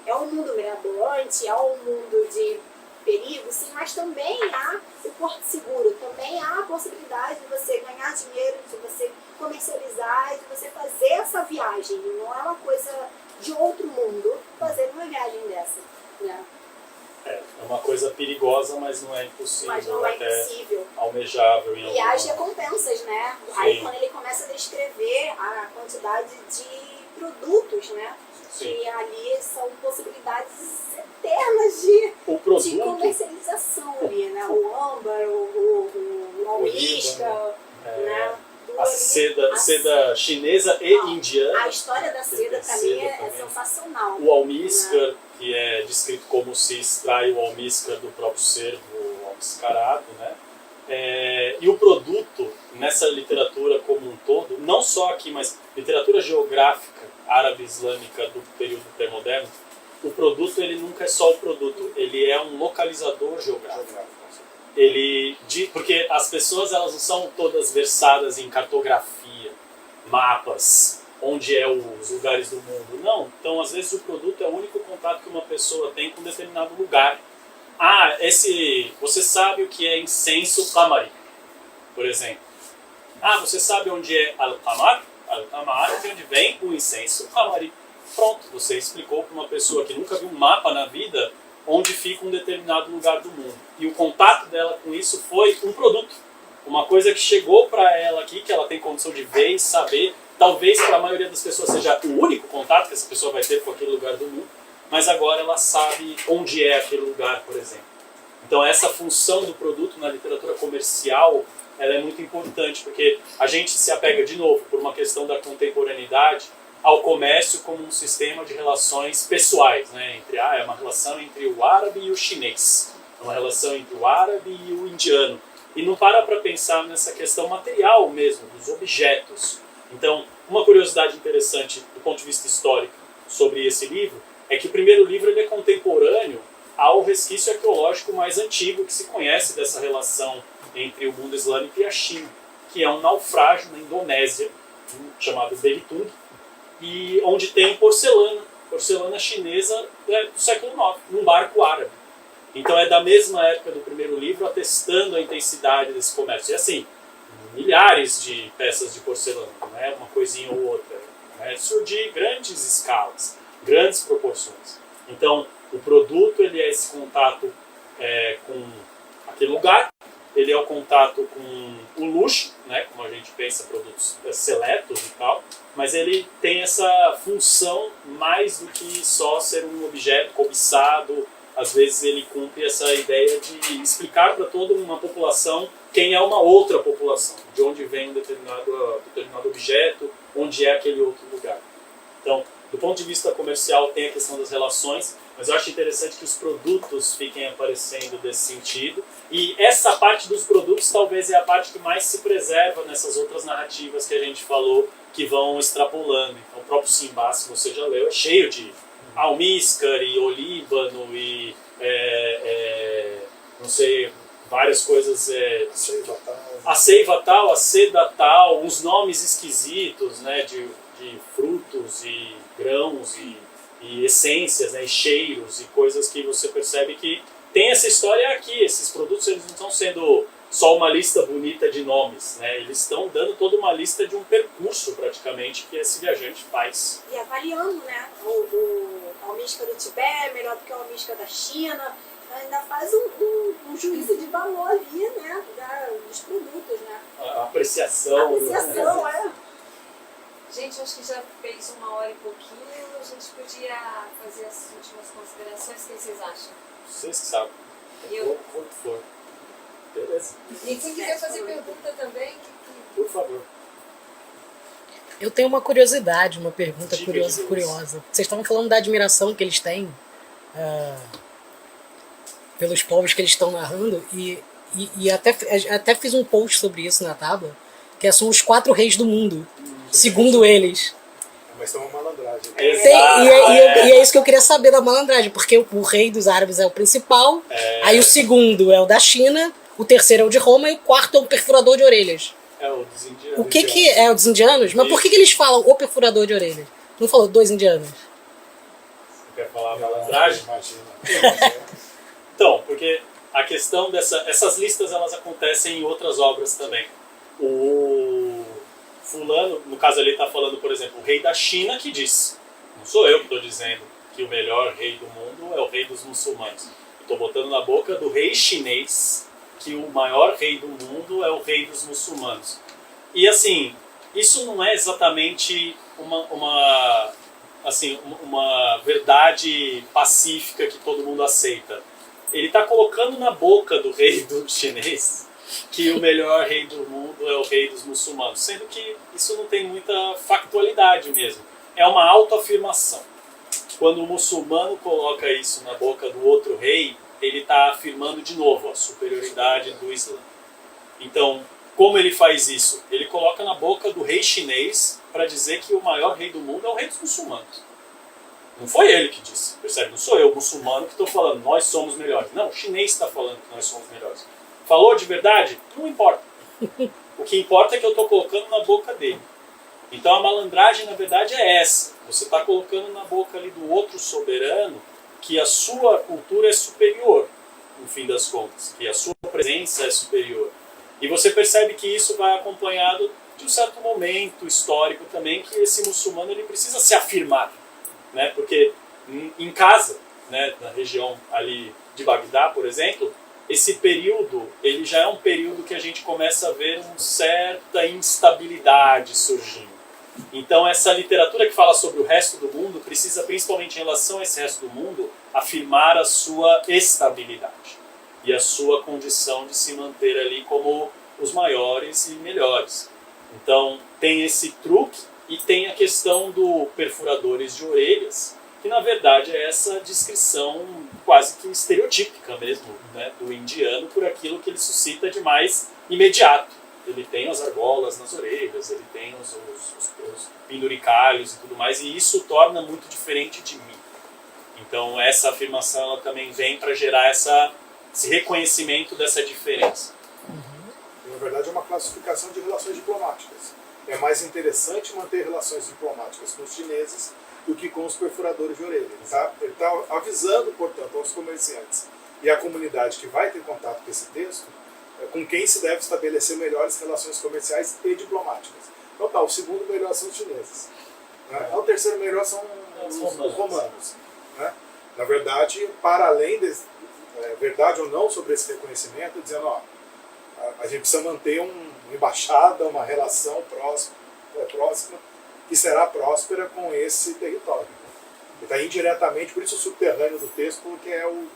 é um mundo mirabolante, é um mundo de perigo, sim, mas também há o porto seguro, também há a possibilidade de você ganhar dinheiro, de você comercializar, de você fazer essa viagem. Não é uma coisa de outro mundo fazer uma viagem dessa, né? É uma coisa perigosa, mas não é impossível. Mas não é impossível. Almejável em E as recompensas, né? Sim. Aí quando ele começa a descrever a quantidade de produtos, né? Sim. Que ali são possibilidades eternas de comercialização ali, né? O âmbar, o almíscar, né? A seda chinesa e indiana. A história da seda, para mim, é sensacional. O almíscar, que é descrito como se extrai o almíscar do próprio cervo almiscarado, né? E o produto, nessa literatura como um todo, não só aqui, mas literatura geográfica árabe-islâmica do período pré-moderno, o produto ele nunca é só o produto, ele é um localizador geográfico. Porque as pessoas elas não são todas versadas em cartografia, mapas, onde é os lugares do mundo. Não, então às vezes o produto é o único contato que uma pessoa tem com um determinado lugar. Você sabe o que é incenso qamari, por exemplo. Você sabe onde é al-qamar? Al-qamar é de onde vem o incenso qamari. Pronto, você explicou para uma pessoa que nunca viu um mapa na vida onde fica um determinado lugar do mundo. E o contato dela com isso foi um produto. Uma coisa que chegou para ela aqui, que ela tem condição de ver e saber. Talvez para a maioria das pessoas seja o único contato que essa pessoa vai ter com aquele lugar do mundo, mas agora ela sabe onde é aquele lugar, por exemplo. Então essa função do produto na literatura comercial, ela é muito importante, porque a gente se apega de novo, por uma questão da contemporaneidade, ao comércio como um sistema de relações pessoais, né? É uma relação entre o árabe e o chinês, uma relação entre o árabe e o indiano. E não para pensar nessa questão material mesmo, dos objetos. Então, uma curiosidade interessante do ponto de vista histórico sobre esse livro é que o primeiro livro ele é contemporâneo ao resquício arqueológico mais antigo que se conhece dessa relação entre o mundo islâmico e a China, que é um naufrágio na Indonésia, chamado Belitung, e onde tem porcelana chinesa do século IX, num barco árabe. Então é da mesma época do primeiro livro, atestando a intensidade desse comércio. E assim, milhares de peças de porcelana, não é uma coisinha ou outra, né? Surgir grandes escalas, grandes proporções. Então, o produto ele é esse contato com aquele lugar, ele é o contato com o luxo, né? Como a gente pensa, produtos seletos e tal, mas ele tem essa função mais do que só ser um objeto cobiçado. Às vezes ele cumpre essa ideia de explicar para toda uma população quem é uma outra população, de onde vem um determinado objeto, onde é aquele outro lugar. Então, Do ponto de vista comercial tem a questão das relações, mas eu acho interessante que os produtos fiquem aparecendo desse sentido. E essa parte dos produtos talvez é a parte que mais se preserva nessas outras narrativas que a gente falou, que vão extrapolando. Então o próprio Simbá, se você já leu, é cheio de almíscar e olíbano e não sei, várias coisas. A seiva tal, a seda tal, uns nomes esquisitos, né, de frutos e grãos e essências, né, e cheiros e coisas que você percebe que tem essa história aqui. Esses produtos eles não estão sendo só uma lista bonita de nomes, né? Eles estão dando toda uma lista de um percurso praticamente que esse viajante faz. E avaliando, né? O almíscar do Tibete é melhor do que o almíscar da China. Ainda faz um juízo de valor ali, né? Dos produtos, né? A apreciação. É. Gente, acho que já fez 1h e pouquinho. A gente podia fazer as últimas considerações. O que vocês acham? Vocês que sabem. Eu. Quanto for. Beleza. E quem quiser fazer pergunta também, Por favor. Eu tenho uma curiosidade, uma pergunta Diga, curiosa. Vocês estavam falando da admiração que eles têm pelos povos que eles estão narrando e até fiz um post sobre isso na tábua, que são os 4 reis do mundo, segundo eles. Mas tem uma malandragem. E é isso que eu queria saber da malandragem, porque o rei dos árabes é o principal, aí o segundo é o da China, o terceiro é o de Roma e o quarto é o perfurador de orelhas. É o dos indianos. O que é o dos indianos? Mas por que eles falam o perfurador de orelhas? Não falou 2 indianos? Você quer falar a malandragem? Imagina. Então, porque a questão essas listas elas acontecem em outras obras também. O fulano, no caso ele está falando, por exemplo, o rei da China que diz, não sou eu que estou dizendo que o melhor rei do mundo é o rei dos muçulmanos. Estou botando na boca do rei chinês que o maior rei do mundo é o rei dos muçulmanos. E assim, isso não é exatamente uma verdade pacífica que todo mundo aceita. Ele está colocando na boca do rei do chinês que o melhor rei do mundo é o rei dos muçulmanos, sendo que isso não tem muita factualidade mesmo. É uma autoafirmação. Quando o muçulmano coloca isso na boca do outro rei, ele está afirmando de novo a superioridade do Islã. Então, como ele faz isso? Ele coloca na boca do rei chinês para dizer que o maior rei do mundo é o rei dos muçulmanos. Não foi ele que disse, percebe? Não sou eu, muçulmano, que estou falando, nós somos melhores. Não, o chinês está falando que nós somos melhores. Falou de verdade? Não importa. O que importa é que eu estou colocando na boca dele. Então a malandragem, na verdade, é essa. Você está colocando na boca ali do outro soberano que a sua cultura é superior, no fim das contas, que a sua presença é superior. E você percebe que isso vai acompanhado de um certo momento histórico também, que esse muçulmano ele precisa se afirmar. Né? Porque em casa, né, na região ali de Bagdá, por exemplo, esse período ele já é um período que a gente começa a ver uma certa instabilidade surgindo. Então essa literatura que fala sobre o resto do mundo precisa, principalmente em relação a esse resto do mundo, afirmar a sua estabilidade e a sua condição de se manter ali como os maiores e melhores. Então tem esse truque e tem a questão do perfuradores de orelhas, que na verdade é essa descrição quase que estereotípica mesmo, né, do indiano por aquilo que ele suscita de mais imediato. Ele tem as argolas nas orelhas, ele tem os penduricalhos e tudo mais, e isso torna muito diferente de mim. Então essa afirmação ela também vem para gerar esse reconhecimento dessa diferença. Na verdade é uma classificação de relações diplomáticas. É mais interessante manter relações diplomáticas com os chineses do que com os perfuradores de orelha. Ele está avisando, portanto, aos comerciantes e à comunidade que vai ter contato com esse texto, com quem se deve estabelecer melhores relações comerciais e diplomáticas. Então tá, o segundo melhor são os chineses. Né? O terceiro melhor são os romanos. Né? Na verdade, para além de verdade ou não sobre esse reconhecimento, dizendo, ó, a gente precisa manter uma embaixada, uma relação próxima, que será próspera com esse território. Ele está indiretamente, por isso o subterrâneo do texto, porque é o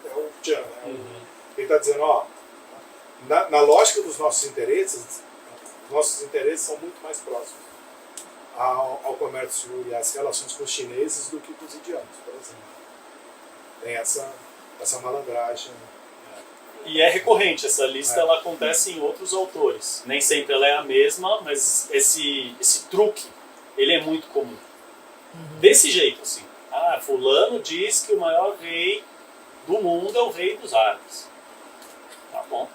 Chan. Né? Ele está dizendo, ó, na lógica dos nossos interesses são muito mais próximos. ao comércio e às relações com os chineses do que com os indianos, por exemplo. Tem essa malandragem. E é recorrente, essa lista ela acontece em outros autores. Nem sempre ela é a mesma, mas esse truque, ele é muito comum. Desse jeito, assim. Ah, fulano diz que o maior rei do mundo é o rei dos árabes. Tá bom.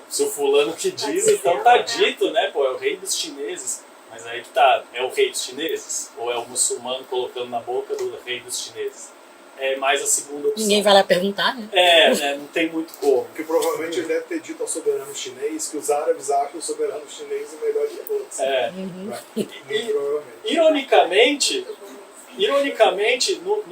Se o fulano que diz, então tá dito, né? Pô, é o rei dos chineses. Mas aí que tá, é o rei dos chineses? Ou é o muçulmano colocando na boca do rei dos chineses? É mais a segunda opção. Ninguém vai lá perguntar, né? Né? Não tem muito como. Porque provavelmente ele deve ter dito ao soberano chinês que os árabes acham o soberano chinês o melhor de todos. Muito provavelmente. Ironicamente, no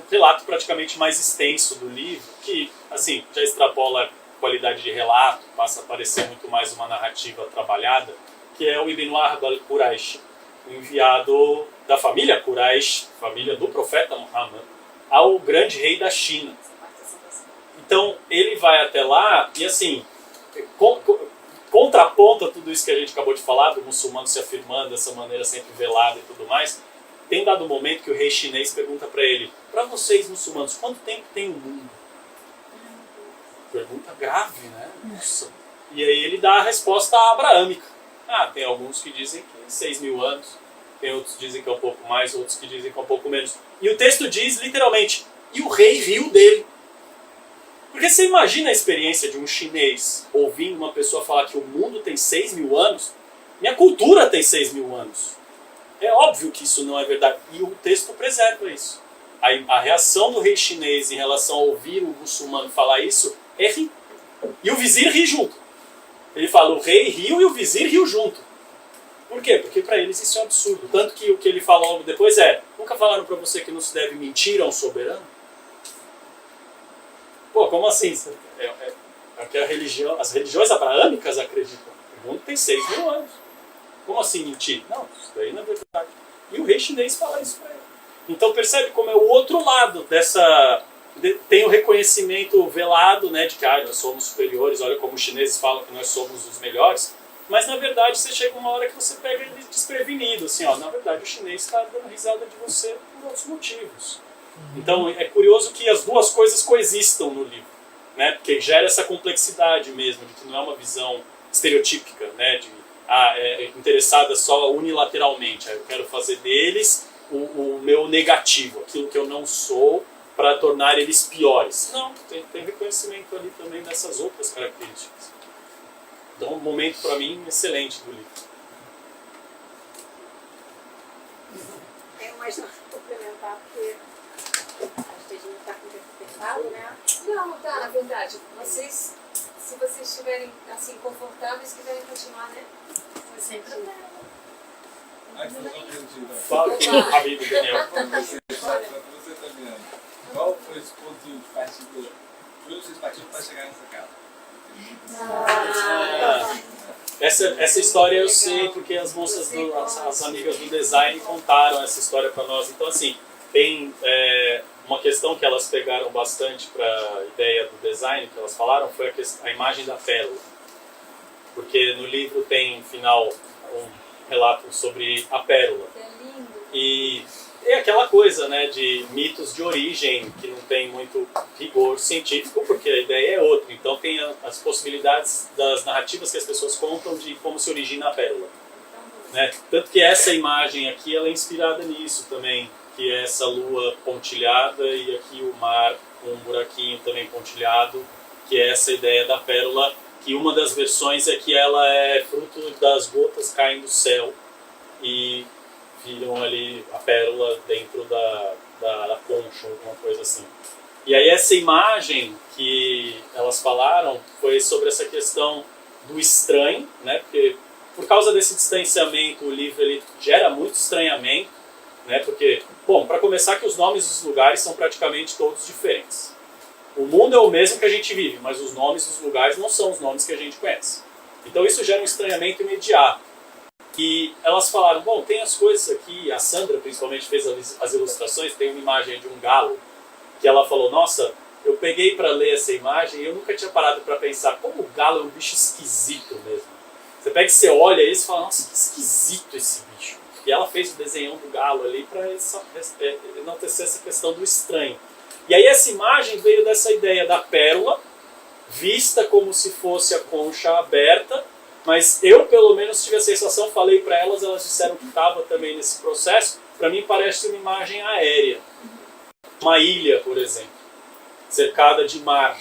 relato praticamente mais extenso do livro, que assim, já extrapola a qualidade de relato, passa a parecer muito mais uma narrativa trabalhada, que é o Ibn Wahb al-Quraish, o enviado da família Quraish, família do profeta Muhammad, ao grande rei da China. Então, ele vai até lá e, assim, contraponta tudo isso que a gente acabou de falar, do muçulmano se afirmando dessa maneira sempre velada e tudo mais. Tem dado um momento que o rei chinês pergunta para ele: para vocês, muçulmanos, quanto tempo tem o mundo? Pergunta grave, né? Nossa. E aí ele dá a resposta abraâmica. Tem alguns que dizem que 6.000 anos, tem outros que dizem que é um pouco mais, outros que dizem que é um pouco menos. E o texto diz, literalmente, e o rei riu dele. Porque você imagina a experiência de um chinês ouvindo uma pessoa falar que o mundo tem 6.000 anos, minha cultura tem 6.000 anos. É óbvio que isso não é verdade. E o texto preserva isso. A reação do rei chinês em relação a ouvir o muçulmano falar isso é rir. E o vizir ri junto. Ele fala, o rei riu e o vizir riu junto. Por quê? Porque para eles isso é um absurdo. Tanto que o que ele fala logo depois é: nunca falaram para você que não se deve mentir a um soberano? Pô, como assim? É o que as religiões abraâmicas acreditam. O mundo tem 6.000 anos. Como assim mentir? Não, isso daí não é verdade. E o rei chinês fala isso para ele. Então percebe como é o outro lado dessa... Tem o reconhecimento velado, né, de que nós somos superiores, olha como os chineses falam que nós somos os melhores. Mas na verdade você chega uma hora que você pega ele desprevenido, assim, na verdade o chinês está dando risada de você por outros motivos. Então é curioso que as duas coisas coexistam no livro, né, porque gera essa complexidade mesmo, de que não é uma visão estereotípica, né, de interessada só unilateralmente, eu quero fazer deles o meu negativo, aquilo que eu não sou, para tornar eles piores. Não, tem reconhecimento ali também dessas outras características. Então, um momento, para mim, excelente do livro. Tenho mais nada para complementar, porque acho que a gente está com o tempo apertado, né? Não, tá, na verdade. Vocês, se vocês estiverem assim, confortáveis, quiserem continuar, né? Você Fala que o amigo Daniel. Você também. Qual foi esse ponto de partida? Por onde vocês partiram para chegar nessa casa? Essa história eu sei porque as moças, as amigas do design contaram essa história para nós. Então, assim, tem uma questão que elas pegaram bastante para a ideia do design, que elas falaram, foi a imagem da pérola. Porque no livro tem, no final, um relato sobre a pérola. É lindo. E é aquela coisa, né, de mitos de origem que não tem muito rigor científico, porque a ideia é outra. Então tem as possibilidades das narrativas que as pessoas contam de como se origina a pérola, né? Tanto que essa imagem aqui ela é inspirada nisso também, que é essa lua pontilhada e aqui o mar com um buraquinho também pontilhado, que é essa ideia da pérola, que uma das versões é que ela é fruto das gotas caem do céu e viram ali a pérola dentro da concha, alguma coisa assim. E aí essa imagem que elas falaram foi sobre essa questão do estranho, né? Porque por causa desse distanciamento o livro ele gera muito estranhamento, né? Porque, bom, para começar que os nomes dos lugares são praticamente todos diferentes. O mundo é o mesmo que a gente vive, mas os nomes dos lugares não são os nomes que a gente conhece. Então isso gera um estranhamento imediato. E elas falaram, bom, tem as coisas aqui, a Sandra principalmente fez as ilustrações, tem uma imagem de um galo, que ela falou, nossa, eu peguei para ler essa imagem e eu nunca tinha parado para pensar como o galo é um bicho esquisito mesmo. Você pega e você olha isso e fala, nossa, que esquisito esse bicho. E ela fez o desenhão do galo ali para enaltecer essa questão do estranho. E aí essa imagem veio dessa ideia da pérola, vista como se fosse a concha aberta, mas eu pelo menos tive a sensação, falei para elas, elas disseram que estava também nesse processo, para mim parece uma imagem aérea. Uma ilha, por exemplo, cercada de mar.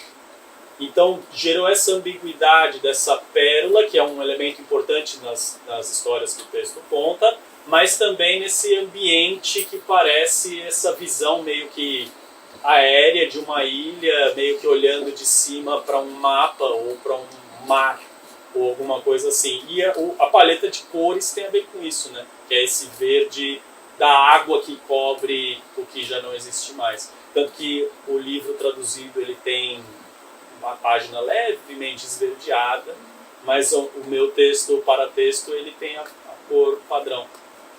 Então gerou essa ambiguidade dessa pérola, que é um elemento importante nas histórias que o texto conta, mas também nesse ambiente que parece essa visão meio que aérea de uma ilha, meio que olhando de cima para um mapa ou para um mar, ou alguma coisa assim. E a paleta de cores tem a ver com isso, né? Que é esse verde da água que cobre o que já não existe mais. Tanto que o livro traduzido ele tem uma página levemente esverdeada, mas o meu texto, o paratexto, ele tem a cor padrão,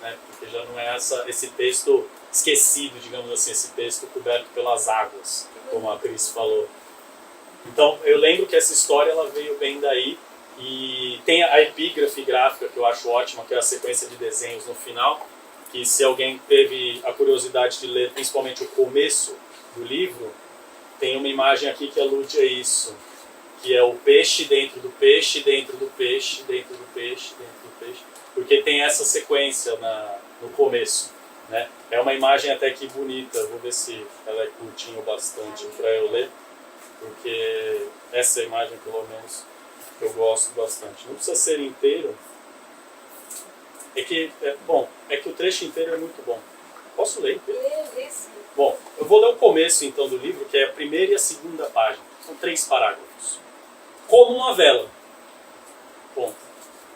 né? Porque já não é esse texto esquecido, digamos assim, esse texto coberto pelas águas, como a Cris falou. Então, eu lembro que essa história ela veio bem daí, e tem a epígrafe gráfica que eu acho ótima, que é a sequência de desenhos no final, que se alguém teve a curiosidade de ler, principalmente o começo do livro, tem uma imagem aqui que alude a isso, que é o peixe dentro do peixe, dentro do peixe, dentro do peixe, dentro do peixe, porque tem essa sequência no começo, né? É uma imagem até que bonita, vou ver se ela é curtinha o bastante para eu ler, porque essa imagem, pelo menos, eu gosto bastante. Não precisa ser inteiro, é que o trecho inteiro é muito bom. Posso ler inteiro? Bom, eu vou ler o começo então do livro, que é a primeira e a segunda página. São 3 parágrafos. Como uma vela. Ponto.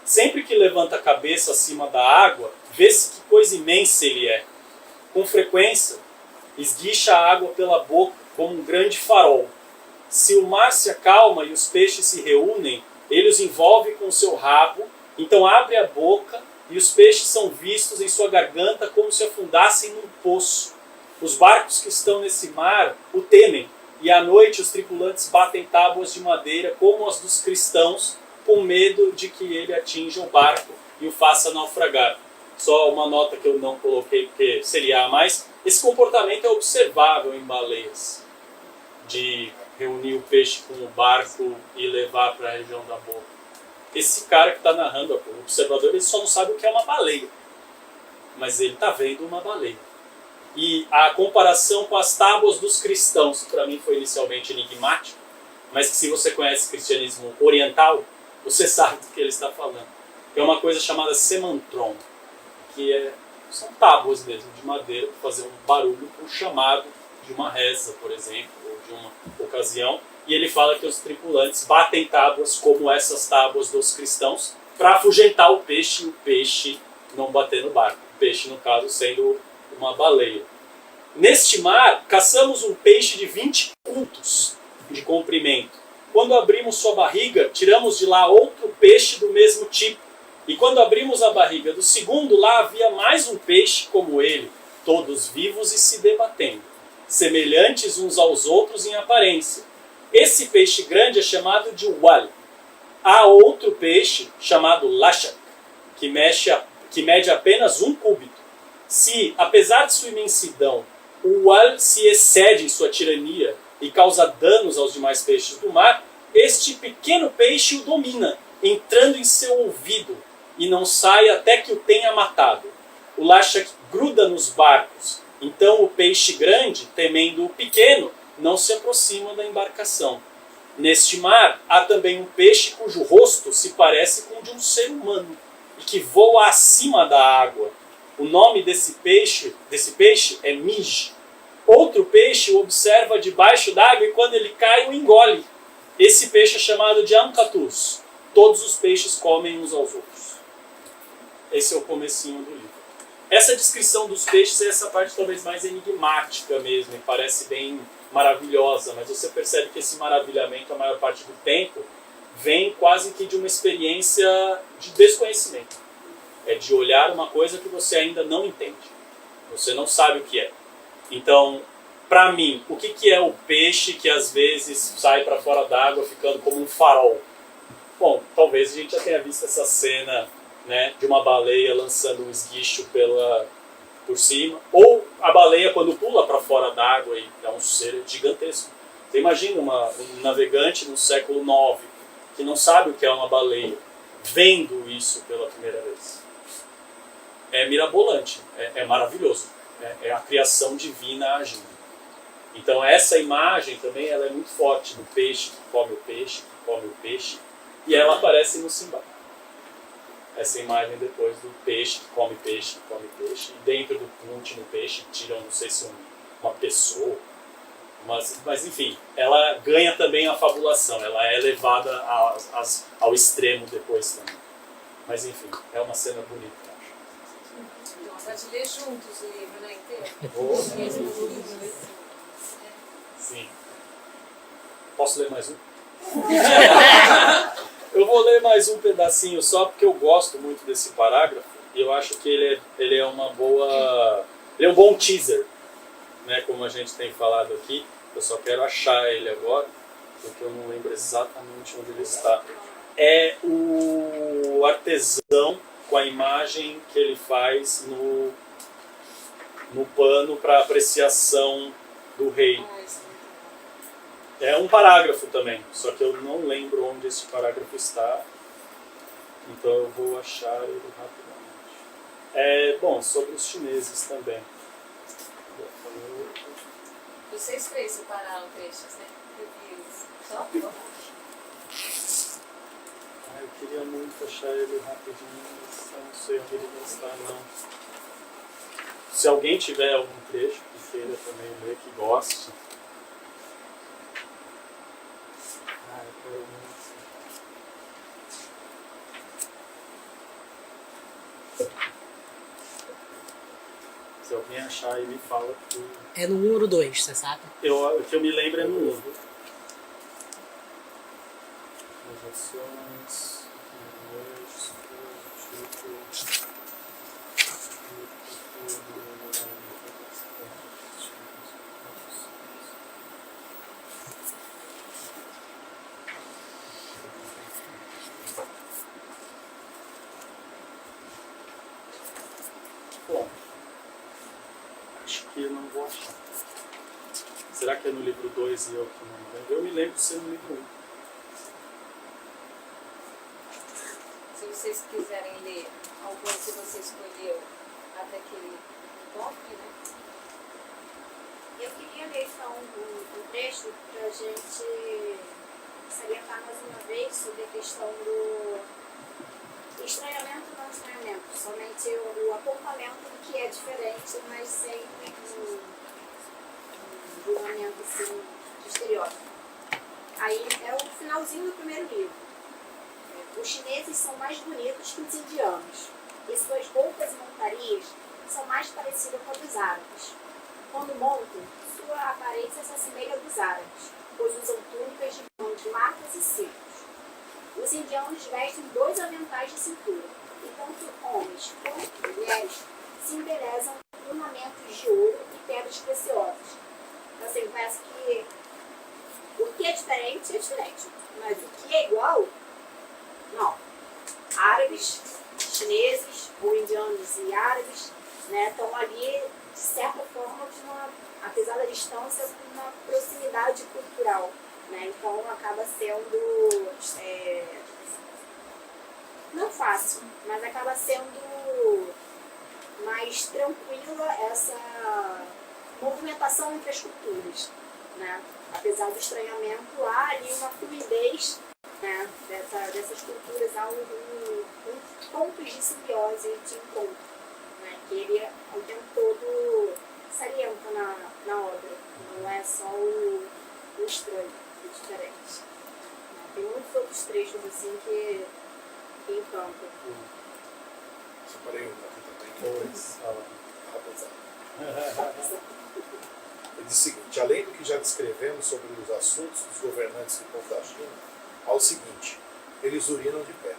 Sempre que levanta a cabeça acima da água, vê-se que coisa imensa ele é. Com frequência, esguicha a água pela boca como um grande farol. Se o mar se acalma e os peixes se reúnem, ele os envolve com o seu rabo, então abre a boca e os peixes são vistos em sua garganta como se afundassem num poço. Os barcos que estão nesse mar o temem, e à noite os tripulantes batem tábuas de madeira como as dos cristãos, com medo de que ele atinja o barco e o faça naufragar. Só uma nota que eu não coloquei, porque seria a mais. Esse comportamento é observável em baleias, de reunir o peixe com o barco e levar para a região da boca. Esse cara que está narrando, o observador, ele só não sabe o que é uma baleia, mas ele está vendo uma baleia. E a comparação com as tábuas dos cristãos, que para mim foi inicialmente enigmático, mas que se você conhece cristianismo oriental, você sabe do que ele está falando. É uma coisa chamada semantron, que são tábuas mesmo de madeira para fazer um barulho para o chamado de uma reza, por exemplo, ou de uma ocasião. E ele fala que os tripulantes batem tábuas como essas tábuas dos cristãos para afugentar o peixe e o peixe não bater no barco. O peixe, no caso, sendo uma baleia. Neste mar, caçamos um peixe de 20 contos de comprimento. Quando abrimos sua barriga, tiramos de lá outro peixe do mesmo tipo. E quando abrimos a barriga do segundo, lá havia mais um peixe como ele, todos vivos e se debatendo, semelhantes uns aos outros em aparência. Esse peixe grande é chamado de wal. Há outro peixe chamado lashak, que mede apenas 1 cúbito. Se, apesar de sua imensidão, o wal se excede em sua tirania e causa danos aos demais peixes do mar, este pequeno peixe o domina, entrando em seu ouvido, e não sai até que o tenha matado. O lashak gruda nos barcos, então o peixe grande, temendo o pequeno, não se aproxima da embarcação. Neste mar, há também um peixe cujo rosto se parece com o de um ser humano, e que voa acima da água. O nome desse peixe é Mij. Outro peixe o observa debaixo d'água e quando ele cai o engole. Esse peixe é chamado de Ancatus. Todos os peixes comem uns aos outros. Esse é o comecinho do livro. Essa descrição dos peixes é essa parte talvez mais enigmática mesmo, e parece bem maravilhosa, mas você percebe que esse maravilhamento, a maior parte do tempo, vem quase que de uma experiência de desconhecimento. É de olhar uma coisa que você ainda não entende. Você não sabe o que é. Então, para mim, o que é o peixe que às vezes sai para fora d'água ficando como um farol? Bom, talvez a gente já tenha visto essa cena, né, de uma baleia lançando um esguicho por cima, ou a baleia quando pula para fora d'água e é um ser gigantesco. Você imagina um navegante no século IX que não sabe o que é uma baleia, vendo isso pela primeira vez. É mirabolante, é maravilhoso, é a criação divina agindo. Então essa imagem também ela é muito forte do peixe que come o peixe, que come o peixe, e ela aparece no Simba. Essa imagem depois do peixe que come peixe, que come peixe, e dentro do último peixe tiram, não sei se uma pessoa, mas enfim, ela ganha também a fabulação, ela é levada ao extremo depois também. Mas enfim, é uma cena bonita, acho. Nós vamos ler juntos o livro, né, inteiro? Oh. Sim. Posso ler mais um? Eu vou ler mais um pedacinho só porque eu gosto muito desse parágrafo e eu acho que ele é uma boa... Ele é um bom teaser, né, como a gente tem falado aqui. Eu só quero achar ele agora, porque eu não lembro exatamente onde ele está. É o artesão com a imagem que ele faz no pano para apreciação do rei. É um parágrafo também, só que eu não lembro onde esse parágrafo está, então eu vou achar ele rapidamente. Bom, sobre os chineses também. Vocês três separaram trechos, né? Eu vi isso. Só? Eu queria muito achar ele rapidinho, mas eu não sei onde ele está, não. Se alguém tiver algum trecho que queira também ler, que goste. Se alguém achar e me fala que... É no 1 ou no 2, você sabe? O que eu me lembro é no 1. As ações... Bom, acho que eu não vou achar. Será que é no livro 2 e eu que não lembro? Eu me lembro de ser no livro 1. Se vocês quiserem ler algum que você escolheu até aquele toque, né? Eu queria ler então um trecho para a gente salientar mais uma vez sobre a questão do estranhamento e não estranhamento, somente o apontamento do que é diferente, mas sem um julgamento assim, de estereótipo. Aí é o finalzinho do primeiro livro. Os chineses são mais bonitos que os indianos, e suas roupas e montarias são mais parecidas com as dos árabes. Quando montam, sua aparência se assemelha à dos árabes, pois usam túnicas de mãos largas e secos. Os indianos vestem 2 aventais de cintura, e tanto homens quanto mulheres se embelezam com ornamentos de ouro e pedras preciosas. Então, assim, parece que o que é diferente, mas o que é igual, não. Árabes, chineses, ou indianos e árabes, né, estão ali, de certa forma, apesar da distância, com uma proximidade cultural. Né? Então acaba sendo, não fácil, mas acaba sendo mais tranquila essa movimentação entre as culturas. Né? Apesar do estranhamento, há ali uma fluidez, né, dessas culturas, há um pontos de simbiose e de encontro, né, que ele o tempo todo salienta na obra, não é só o estranho, o diferente. Tem muitos outros trechos assim que encantam. Separei um aqui também. Ele diz o seguinte: além do que já descrevemos sobre os assuntos dos governantes do povo da China, há o seguinte: eles urinam de pé,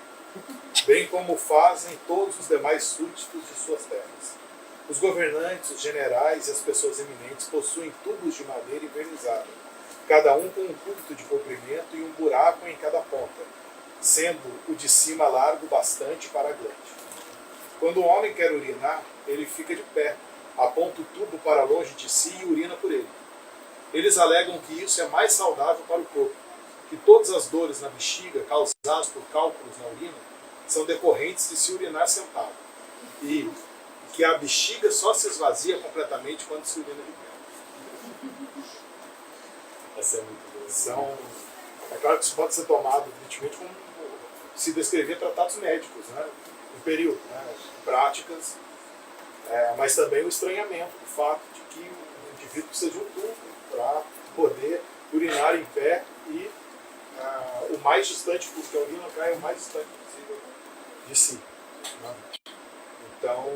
bem como fazem todos os demais súditos de suas terras. Os governantes, os generais e as pessoas eminentes possuem tubos de madeira envernizada, cada um com um cúbito de comprimento e um buraco em cada ponta. sendo o de cima largo bastante para a glande. Quando o homem quer urinar, ele fica de pé, aponta o tubo para longe de si e urina por ele. Eles alegam que isso é mais saudável para o corpo, que todas as dores na bexiga causadas por cálculos na urina são decorrentes de se urinar sentado, e que a bexiga só se esvazia completamente quando se urina de pé. Essa é muito boa. Então, é claro que isso pode ser tomado, evidentemente, como se descrever tratados médicos, né? Um período, né? Práticas, mas também o estranhamento do fato de que o indivíduo precisa de um tubo para poder urinar em pé e o mais distante, porque a urina cai o mais distante possível de si. Né? Então,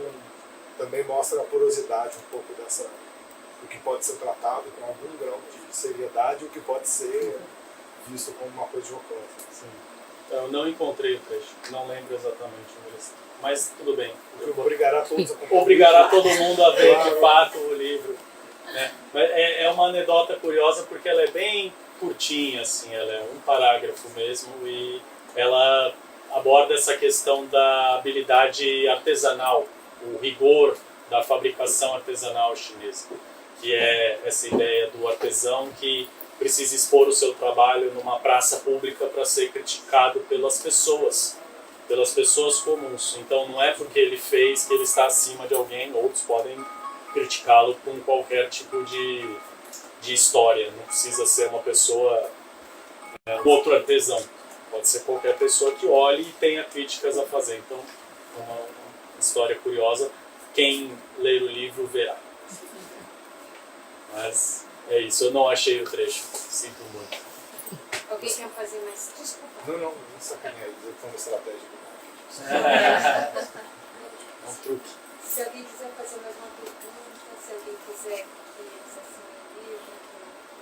também mostra a porosidade um pouco do que pode ser tratado com algum grau de seriedade e o que pode ser visto como uma coisa jocosa. Sim. Eu não encontrei o trecho, não lembro exatamente o versículo, mas tudo bem. Obrigará todos a comprar. Obrigará todo mundo a ver de fato o livro. Né? É uma anedota curiosa porque ela é bem curtinha, assim, ela é um parágrafo mesmo e ela aborda essa questão da habilidade artesanal, o rigor da fabricação artesanal chinesa, que é essa ideia do artesão que precisa expor o seu trabalho numa praça pública para ser criticado pelas pessoas comuns. Então não é porque ele fez que ele está acima de alguém, outros podem criticá-lo com qualquer tipo de história, não precisa ser uma pessoa, outro artesão, pode ser qualquer pessoa que olhe e tenha críticas a fazer. Então, uma história curiosa, quem ler o livro verá. Mas é isso, eu não achei o trecho, sinto muito. Alguém quer fazer mais? Desculpa. Não sacaneia, dizer que foi uma estratégia de marketing. É um truque. Se alguém quiser fazer mais uma pergunta, se alguém quiser que acesse o livro,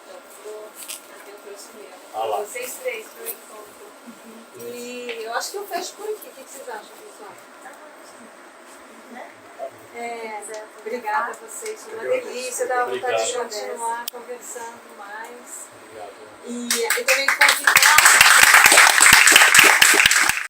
que o autor, até o trouxe mesmo. Ah lá. Vocês três para o encontro. E eu acho que eu fecho por aqui. O que vocês acham, pessoal? Obrigada a vocês, foi uma delícia, dá vontade de continuar conversando mais. Obrigado. E também convidar